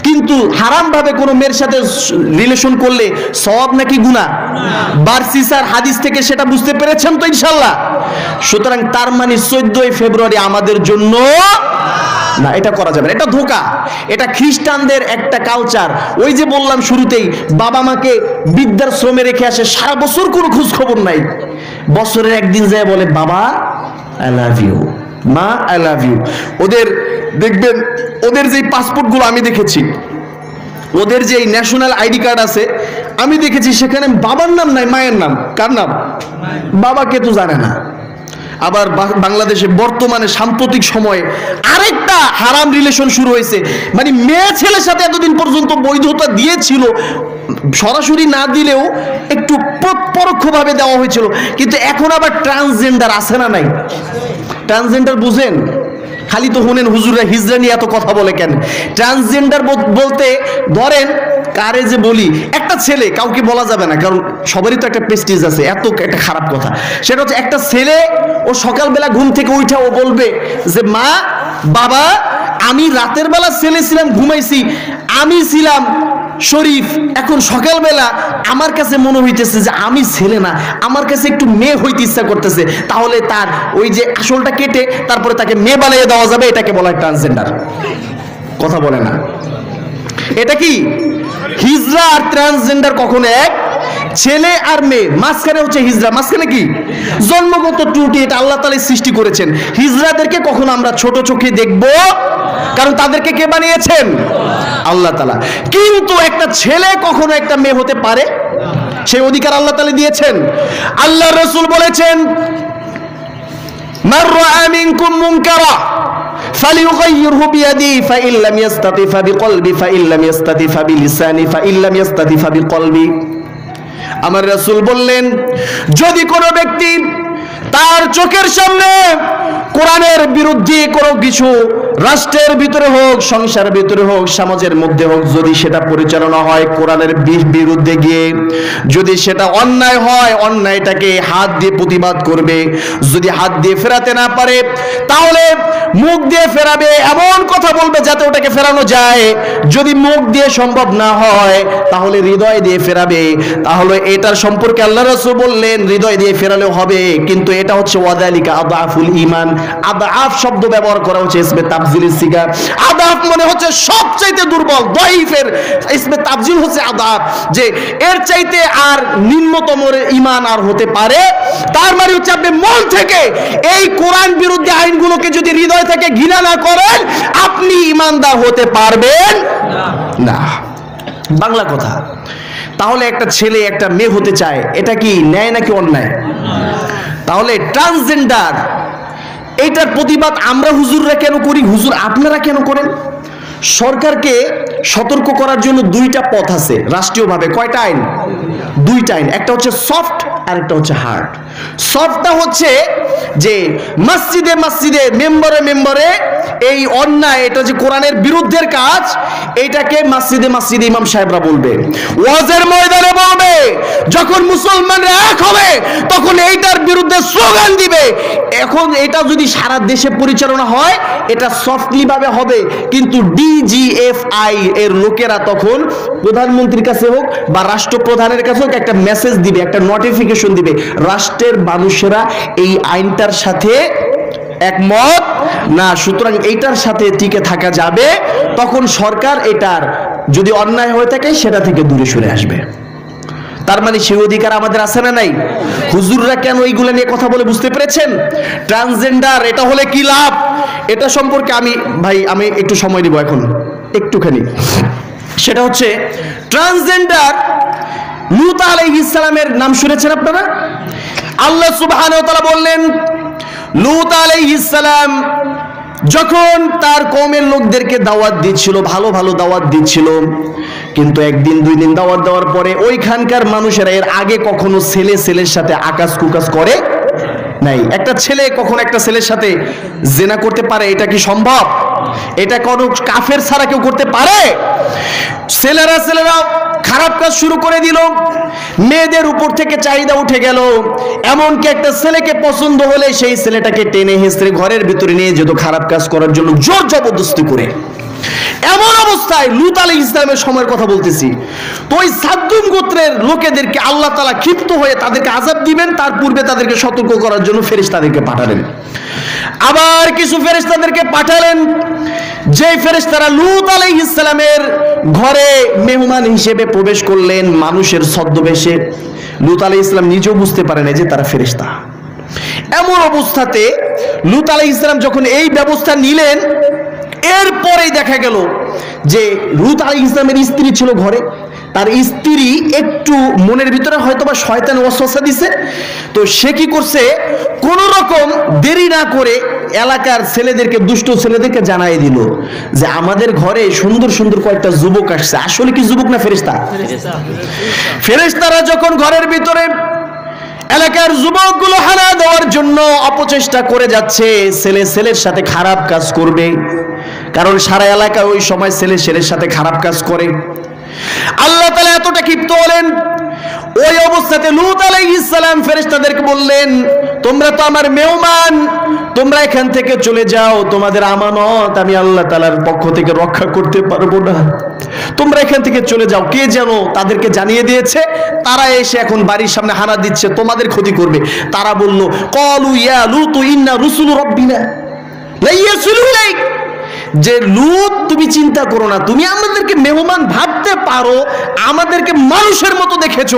[SPEAKER 1] কিন্তু হারাম ভাবে কোনো মেয়ের সাথে রিলেশন করলে সওয়াব নাকি গুনাহ? বারসিসার হাদিস থেকে সেটা বুঝতে পেরেছেন তো ইনশাআল্লাহ? সুতরাং তার মানে 14 ফেব্রুয়ারি আমাদের জন্য না, এটা করা যাবে না, এটা ধোঁকা, এটা খ্রিস্টানদের একটা কালচার। ওই যে বললাম শুরুতেই, বাবা মাকে বৃদ্ধাশ্রমে রেখে আসে, সারা বছর কোনো খোঁজ খবর নাই, বছরের একদিন যায় বলে বাবা আই লাভ ইউ, মা আই লাভ ইউ। ওদের দেখবেন, ওদের যে পাসপোর্টগুলো আমি দেখেছি, ওদের যে ন্যাশনাল আইডি কার্ড আছে আমি দেখেছি, সেখানে বাবার নাম নাই, মায়ের নাম। কার নাম? বাবাকে তো জানে না। আবার বাংলাদেশে বর্তমানে সাম্প্রতিক সময়ে আরেকটা হারাম রিলেশন শুরু হয়েছে, মানে মেয়ে ছেলের সাথে এতদিন পর্যন্ত বৈধতা দিয়েছিল, সরাসরি না দিলেও একটু পরোক্ষভাবে দেওয়া হয়েছিল, কিন্তু এখন আবার ট্রান্সজেন্ডার আছে না নাই? ট্রান্সজেন্ডার বুঝেন? খালি তো শুনেন হুজুররা হিজড়া নিয়ে এত কথা বলে কেন? ট্রান্সজেন্ডার বলতে ধরেন কারে যে বলি, একটা ছেলে, কাউকে বলা যাবে না কারণ সবারই তো একটা প্রেস্টিজ আছে, এত একটা খারাপ কথা, সেটা হচ্ছে একটা ছেলে ও সকালবেলা ঘুম থেকে উঠে ও বলবে যে মা বাবা আমি রাতের বেলা ছেলে ছিলাম, ঘুমাইছি, আমি ছিলাম শরীফ, এখন সকালবেলা আমার কাছে মনে হইতেছে যে আমি ছেলে না, আমার কাছে একটু মেয়ে হইতে ইচ্ছা করতেছে, তাহলে তার ওই যে আসলটা কেটে তারপরে তাকে মেয়ে বানিয়ে দেওয়া যাবে, এটাকে বলা হয় ট্রান্সজেন্ডার। কথা বলে না? এটা কি হিজড়া আর ট্রান্সজেন্ডার কখনো এক? ছেলে আর মেয়ে, মাঝখানে হচ্ছে হিজড়া, মাঝখানে কি জন্মগত ত্রুটি, এটা আল্লাহ তাআলা সৃষ্টি করেছেন। হিজড়াদেরকে কখনো আমরা ছোট চোখে দেখব, কারণ তাদেরকে কে বানিয়েছেন? আল্লাহ তাআলা। কিন্তু একটা ছেলে কখনো একটা মেয়ে হতে পারে, সেই অধিকার আল্লাহ তাআলা দিয়েছেন। আল্লাহ রাসূল বলেছেন মান রাআ মিনকুম মুনকারা فليغيره بيده فإن لم يستطع فبقلبه فإن لم يستطع فبلسانه فإن لم يستطع فبقلبه। আমার রাসূল বললেন, যদি কোনো ব্যক্তি তার চোখের সামনে কোরআনের বিরুদ্ধে কোনো কিছু, রাষ্ট্রের ভিতরে হোক, সংসারের ভিতরে হোক, সমাজের মধ্যে হোক, যদি সেটা পরিচালনা হয় কোরআনের বিরুদ্ধে গিয়ে, যদি সেটা অন্যায় হয়, অন্যায়টাকে হাত দিয়ে প্রতিবাদ করবে। যদি হাত দিয়ে ফেরাতে না পারে তাহলে মুখ দিয়ে ফেরাবে, এমন কথা বলবে যাতে ওটাকে ফেরানো যায়। যদি মুখ দিয়ে সম্ভব না হয় তাহলে হৃদয় দিয়ে ফেরাবে। তাহলে এটার সম্পর্কে আল্লাহ রাসূল বললেন হৃদয় দিয়ে ফেরালেও হবে, কিন্তু এটা হচ্ছে ওয়াদালিকা আদাফুল ঈমান। আদাফ শব্দ ব্যবহার করা হচ্ছে ইসমে তাফজিলের সিগা। আদাফ মানে হচ্ছে সবচাইতে দুর্বল, দয়ীফের ইসমে তাফজিল হচ্ছে আদাফ, যে এর চাইতে আর নিম্নতম ঈমান আর হতে পারে। তার মানে হচ্ছে আপনি মন থেকে এই কোরআন বিরোধী আইনগুলোকে যদি হৃদয় থেকে ঘৃণা না করেন, আপনি ঈমানদার হতে পারবেন না। বাংলা কথা। তাহলে একটা ছেলে একটা মেয়ে হতে চায়, এটা কি ন্যায় নাকি অন্যায়? তাহলে ট্রান্সজেন্ডার, এইটার প্রতিবাদ আমরা হুজুররা কেন করি, হুজুর আপনারা কেন করেন? সরকারকে সতর্ক করার জন্য দুইটা পথ আছে রাষ্ট্রীয়ভাবে। কয়টা আইন? দুইটা আইন, একটা হচ্ছে সফট আর একটা হচ্ছে হার্ড। সফটটা হচ্ছে যে মসজিদে মসজিদে, মেম্বারে মেম্বারে এই অন্যায়, এটা যে কোরআনের বিরুদ্ধের কাজ, এটাকে মসজিদে মসজিদে ইমাম সাহেবরা বলবে, ওয়াজের ময়দানে বলবে। যখন মুসলমানরা এক হবে তখন এইটার বিরুদ্ধে স্লোগান দিবে। এখন এটা যদি সারা দেশে পরিচালনা হয় এটা সফটলি ভাবে হবে, কিন্তু ডিজিএফআই এর লোকেরা তখন প্রধানমন্ত্রীর কাছে হোক বা রাষ্ট্রপ্রধানের কাছে হোক একটা মেসেজ দিবে, একটা নোটিফিকেশন দিবে, রাষ্ট্রের মানুষেরা এই আইনটার সাথে একমত না, সুতরাং এইটার সাথে টিকে থাকা যাবে। তখন সরকার এটার যদি অন্যায় হয়ে থাকে সেটা থেকে দূরে সরে আসবে। তার মানে সেই অধিকার আমাদের আছে না নাই? হুজুররা কেন এইগুলো নিয়ে কথা বলে বুঝতে পেরেছেন? ট্রান্সজেন্ডার এটা হলে কি লাভ, এটা সম্পর্কে আমি একটু সময় দিব এখন। একটুখানি, সেটা হচ্ছে ট্রান্সজেন্ডার লূত আলাইহিস সালামের নাম শুনেছেন আপনারা? আল্লাহ সুবহানাহু ওয়া তাআলা বললেন, লূত আলাইহিস সালাম যখন তার কওমের লোকদেরকে দাওয়াত দিচ্ছিল, ভালো ভালো দাওয়াত দিচ্ছিল, কিন্তু একদিন দুই দিন দাওয়াত দেওয়ার পরে ওইখানকার মানুষেরা এর আগে কখনো ছেলে ছেলের সাথে আকাশ কুকাশ করে নাই। একটা ছেলে কখনো একটা ছেলের সাথে জিনা করতে পারে? এটা কি সম্ভব? এটা কোনো কাফের ছাড়া কেউ করতে পারে? ছেলেরা খারাপ কাজ শুরু করে দিল, মেয়েদের উপর থেকে চাহিদা উঠে গেল, এমনকি একটা ছেলেকে পছন্দ হলে সেই ছেলেটাকে টেনে হেঁচড়ে ঘরের ভিতরে নিয়ে যেত খারাপ কাজ করার জন্য জোর জবরদস্তি করে। এমন অবস্থায় লূত আলাইহিস সালামের সময়ের কথা বলতেছি, তো ওই সাদ্দুম গোত্রের লোকেদেরকে আল্লাহ তাআলা ক্ষিপ্ত হয়ে তাদেরকে আযাব দিবেন, তার পূর্বে তাদেরকে সতর্ক করার জন্য ফেরেশতাদেরকে পাঠালেন। আবার কিছু ফেরেশতাদেরকে পাঠালেন, যে ফেরেশতারা লূত আলাইহিস সালামের ঘরে মেহমান হিসেবে প্রবেশ করলেন মানুষের ছদ্মবেশে। লূত আলাইহিস সালাম নিজেও বুঝতে পারেন যে তারা ফেরেশতা। এমন অবস্থাতে লূত আলাইহিস সালাম যখন এই ব্যবস্থা নিলেন, এরপরেই দেখা গেল যে লূত আলাইহিস সালামের স্ত্রী ছিল ঘরে, তার স্ত্রী একটু মনের ভিতরে হয়তোবা শয়তান ওয়াসওয়াসা দিছে, তো সে কি করছে, কোন রকম দেরি না করে এলাকার ছেলেদেরকে, দুষ্ট ছেলেদেরকে জানাই দিল যে আমাদের ঘরে সুন্দর সুন্দর কয়েকটা যুবক আসছে। আসলে কি যুবক না ফেরেশতা? ফেরেশতারা যখন ঘরের ভিতরে এলাকার যুবকগুলো হানা দেওয়ার জন্য অপচেষ্টা করে যাচ্ছে, ছেলে ছেলের সাথে খারাপ কাজ করবে, কারণ সারা এলাকায় ওই সময় ছেলে ছেলের সাথে খারাপ কাজ করে। আল্লাহ তাআলা এতটা ক্ষিপ্ত হলেন, ওই অবস্থাতে লূত আলাইহিস সালাম ফেরেশতাদেরকে বললেন, তোমরা তো আমার মেহমান, তোমরা এখান থেকে চলে যাও, তোমাদের আমানত আমি আল্লাহ তাআলার পক্ষ থেকে রক্ষা করতে পারবো না, তোমরা এখান থেকে চলে যাও। কে যেন তাদেরকে জানিয়ে দিয়েছে, তারা এসে এখন বাড়ির সামনে হানা দিচ্ছে, তোমাদের ক্ষতি করবে। তারা বলল, ক্বালু ইয়া লূতু ইন্না রুসুলু রাব্বিনা লা ইয়াসিলু ইলাইক, যে লূত তুমি চিন্তা করো না, তুমি আমাদেরকে মেহমান ভাবতে পারো, আমাদেরকে মানুষের মতো দেখেছো,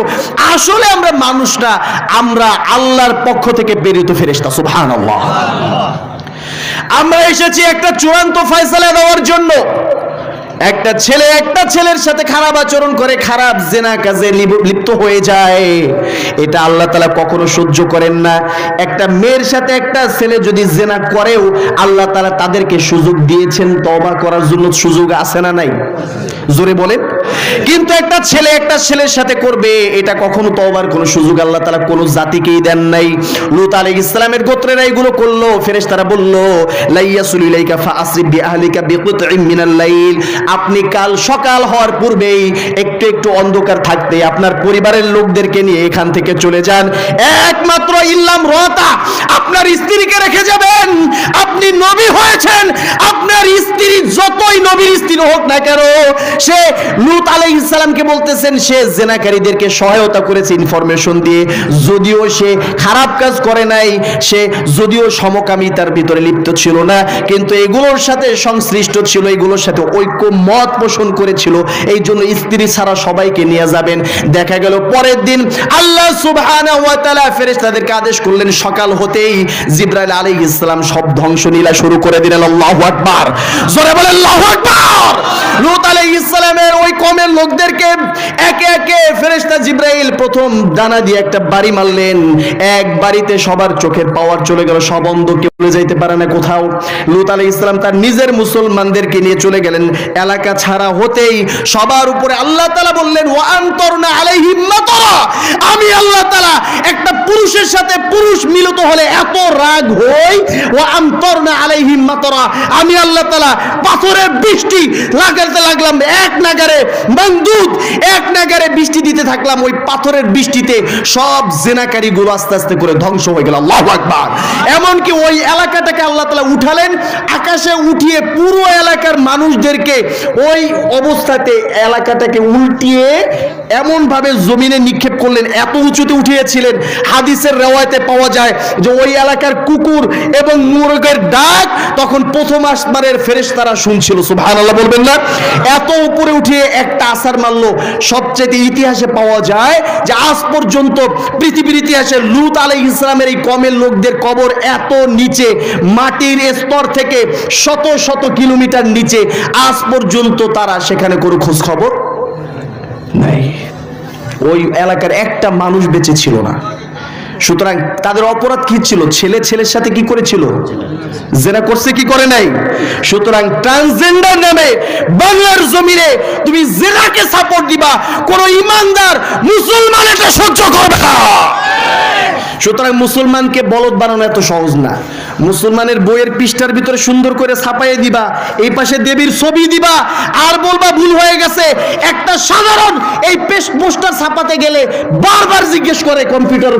[SPEAKER 1] আসলে আমরা মানুষ না, আমরা আল্লাহর পক্ষ থেকে প্রেরিত ফেরেশতা। সুবহানাল্লাহ। আমরা এসেছি একটা চূড়ান্ত ফয়সালা দেওয়ার জন্য। একটা ছেলে একটা ছেলের সাথে খারাপ আচরণ করে, খারাপ জেনা কাজে লিপ্ত হয়ে যায়, এটা আল্লাহ তাআলা কখনো সহ্য করেন না। একটা মেয়ের সাথে একটা ছেলে যদি জেনা করেও আল্লাহ তাআলা তাদেরকে সুযোগ দিয়েছেন তওবা করার জন্য, সুযোগ আছে না নাই? জোরে বলেন। কিন্তু একটা ছেলে একটা ছেলের সাথে করবে, এটা কখনো তওবার কোনো সুযোগ আল্লাহ তাআলা কোনো জাতিকেই দেন নাই। লূত আলাইহিস সালামের গোত্রেরা এগুলো করলো। ফেরেশতারা বলল, লাইয়াসুল ইলাইকা ফাআসরি বিআহলিকা বিকুতইম মিনাল লাইল, আপনি কাল সকাল হওয়ার পূর্বেই একটু একটু অন্ধকার থাকতে আপনার পরিবারের লোকদেরকে নিয়ে এখান থেকে চলে যান। একমাত্র ইল্লাম রাতা, আপনার স্ত্রীকে রেখে যাবেন। আপনি নবী হয়েছেন, আপনার স্ত্রী যতই নবীর স্ত্রী হোক না কেন, সে লূত আলাইহিস সালামকে বলতেছেন সে জেনাকারীদেরকে সহায়তা করেছে ইনফরমেশন দিয়ে, যদিও সে খারাপ কাজ করে নাই, সে যদিও সমকামিতার ভিতরে লিপ্ত ছিল না, কিন্তু এগুলোর সাথে সংশ্লিষ্ট ছিল, এগুলোর সাথে ঐক্য মত পোষণ করেছিল, এই জন্য স্ত্রী ছাড়া সবাইকে নিয়ে যাবেন। দেখা গেল পরের দিন আল্লাহ সুবহানাহু ওয়া তাআলা ফেরেশতাদেরকে আদেশ করলেন, সকাল হতেই জিবরাইল আলাইহিস সালাম সব ধ্বংসলীলা শুরু করে দিলেন। আল্লাহু আকবার, জোরে বলেন আল্লাহু আকবার। লূত আলাইহিস সালামের ওই কওমের লোকদেরকে একে একে ফেরেশতা জিবরাইল প্রথম ডানা দিয়ে একটা বাড়ি মারলেন, এক বাড়িতে সবার চোখের পাওয়ার চলে গেল, সব অন্ধ, কেউ চলে যাইতে পারে না কোথাও। লূত আলাইহিস সালাম তার নিজের মুসলমানদেরকে নিয়ে চলে গেলেন। এলাকা ছাড়া হতেই সবার উপরে আল্লাহ তাআলা বললেন, ওয়া আনতরনা আলাইহিম মাতারা, আমি আল্লাহ তাআলা একটা পুরুষের সাথে পুরুষ মিলিত হলে এত রাগ হই, ওয়া আনতরনা আলাইহিম মাতারা, আমি আল্লাহ তাআলা পাথরের বৃষ্টি লাগাতে লাগলাম, এক নাগারে বন্দুক, এক নাগারে বৃষ্টি দিতে থাকলাম। ওই পাথরের বৃষ্টিতে সব জিনাকারীগুলো আস্তে আস্তে করে ধ্বংস হয়ে গেল। আল্লাহু আকবার। এমনকি ওই এলাকাটাকে আল্লাহ তাআলা উঠালেন, আকাশে উঠিয়ে পুরো এলাকার মানুষদেরকে ওই অবস্থাতে এলাকাটাকে উল্টিয়ে এমন ভাবে জমিনে নিক্ষেপ করলেন, এত উঁচুতে উঠিয়েছিলেন, হাদিসের রেওয়ায়েতে পাওয়া যায় যে ওই এলাকার কুকুর এবং মুরগের ডাক তখন প্রথম আসমানের ফেরেশতারা শুনছিল। সুবহানাল্লাহ বলবেন না? এত উপরে উঠিয়ে একটা আছাড় মারলো। সবচেয়ে ইতিহাসে পাওয়া যায় যে আজ পর্যন্ত পৃথিবীর ইতিহাসে লূত আলাইহিস সালামের এই কমের লোকদের কবর এত নিচে, মাটির স্তর থেকে শত শত কিলোমিটার নিচে, আজ পর্যন্ত তারা সেখানে কোনো খোঁজ খবর নাই। ওই এলাকার একটা মানুষ বেঁচে ছিল না। সুতরাং তাদের অপরাধ কি ছিল? ছেলে ছেলের সাথে কি করেছিল? জেনা করছে কি করে নাই? সুতরাং ট্রান্সজেন্ডার নামে বাংলার জমিনে তুমি জেনাকে সাপোর্ট দিবা, কোন ইমানদার মুসলমান এটা সহ্য করবে না। সুতরাং মুসলমানকে বলদ বানানো এত সহজ না। মুসলমানের বইয়ের পৃষ্ঠার ভিতরে সুন্দর করে ছাপাইয়ে দিবা, এই পাশে দেবীর ছবি দিবা, আর বলবা ভুল হয়ে গেছে। একটা সাধারণ এই পোস্টার ছাপাতে গেলে বারবার জিজ্ঞেস করে কম্পিউটার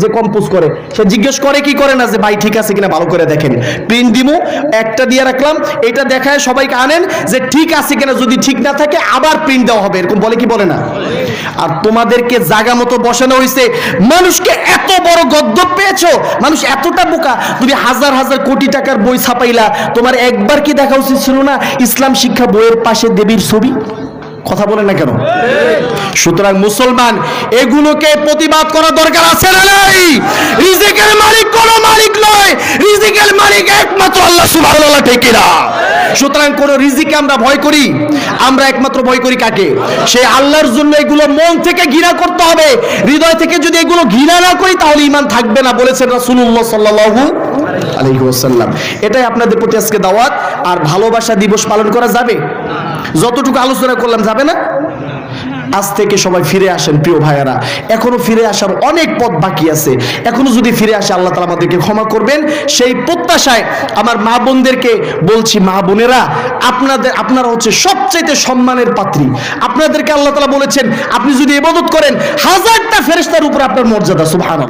[SPEAKER 1] যে কম্পোজ করে, সে জিজ্ঞেস করে কি করে না যে ভাই ঠিক আছে কিনা ভালো করে দেখেন। প্রিন্ট দিমু, একটা দিয়ে রাখলাম, এটা দেখায় সবাইকে আনেন যে ঠিক আছে কিনা, যদি ঠিক না থাকে আবার প্রিন্ট দেওয়া হবে, এরকম বলে কি বলে না? আর তোমাদেরকে জায়গা মতো বসানো হয়েছে। মানুষকে এত বড় গদ্য পেয়েছো, মানুষ এতটা বোকা, তুমি হাজার হাজার কোটি টাকার বই ছাপাইলা, তোমার একবার কি দেখা উচিত ছিল না ইসলাম শিক্ষা বইয়ের পাশে দেবীর ছবি? কথা বলেন না কেন? সুতরাং মুসলমান এগুলোকে প্রতিবাদ করা দরকার আছে না নাই? রিজিকের মালিক কোনো মালিক নয়, রিজিকের মালিক একমাত্র আল্লাহ সুবহানাহু ওয়া তাআলা। সুতরাং কোন রিজিকে আমরা ভয় করি? আমরা একমাত্র ভয় করি কাকে? সেই আল্লাহর জন্য এগুলো মন থেকে ঘৃণা করতে হবে। হৃদয় থেকে যদি এগুলো ঘৃণা না করি তাহলে ঈমান থাকবে না, বলেছেন রাসূলুল্লাহ সাল্লাল্লাহু আলাইহি ওয়াসাল্লাম। এটাই আপনাদের প্রতি আজকে দাওয়াত। আর ভালোবাসা দিবস পালন করা যাবে? যতটুকু আলোচনা করলাম যাবে না? আজ থেকে সবাই ফিরে আসেন প্রিয় ভাইয়েরা, এখনো ফিরে আসার অনেক পথ বাকি আছে। এখনো যদি ফিরে আসে আল্লাহ তাআলা আমাদেরকে ক্ষমা করবেন, সেই প্রত্যাশায় আমার মা বোনদেরকে বলছি, মা বোনেরা আপনারা হচ্ছে সবচাইতে সম্মানের পাত্রী। আপনাদেরকে আল্লাহ তাআলা বলেছেন আপনি যদি ইবাদত করেন 1000টা ফেরেশতার উপর আপনার মর্যাদা। সুবহানাল্লাহ।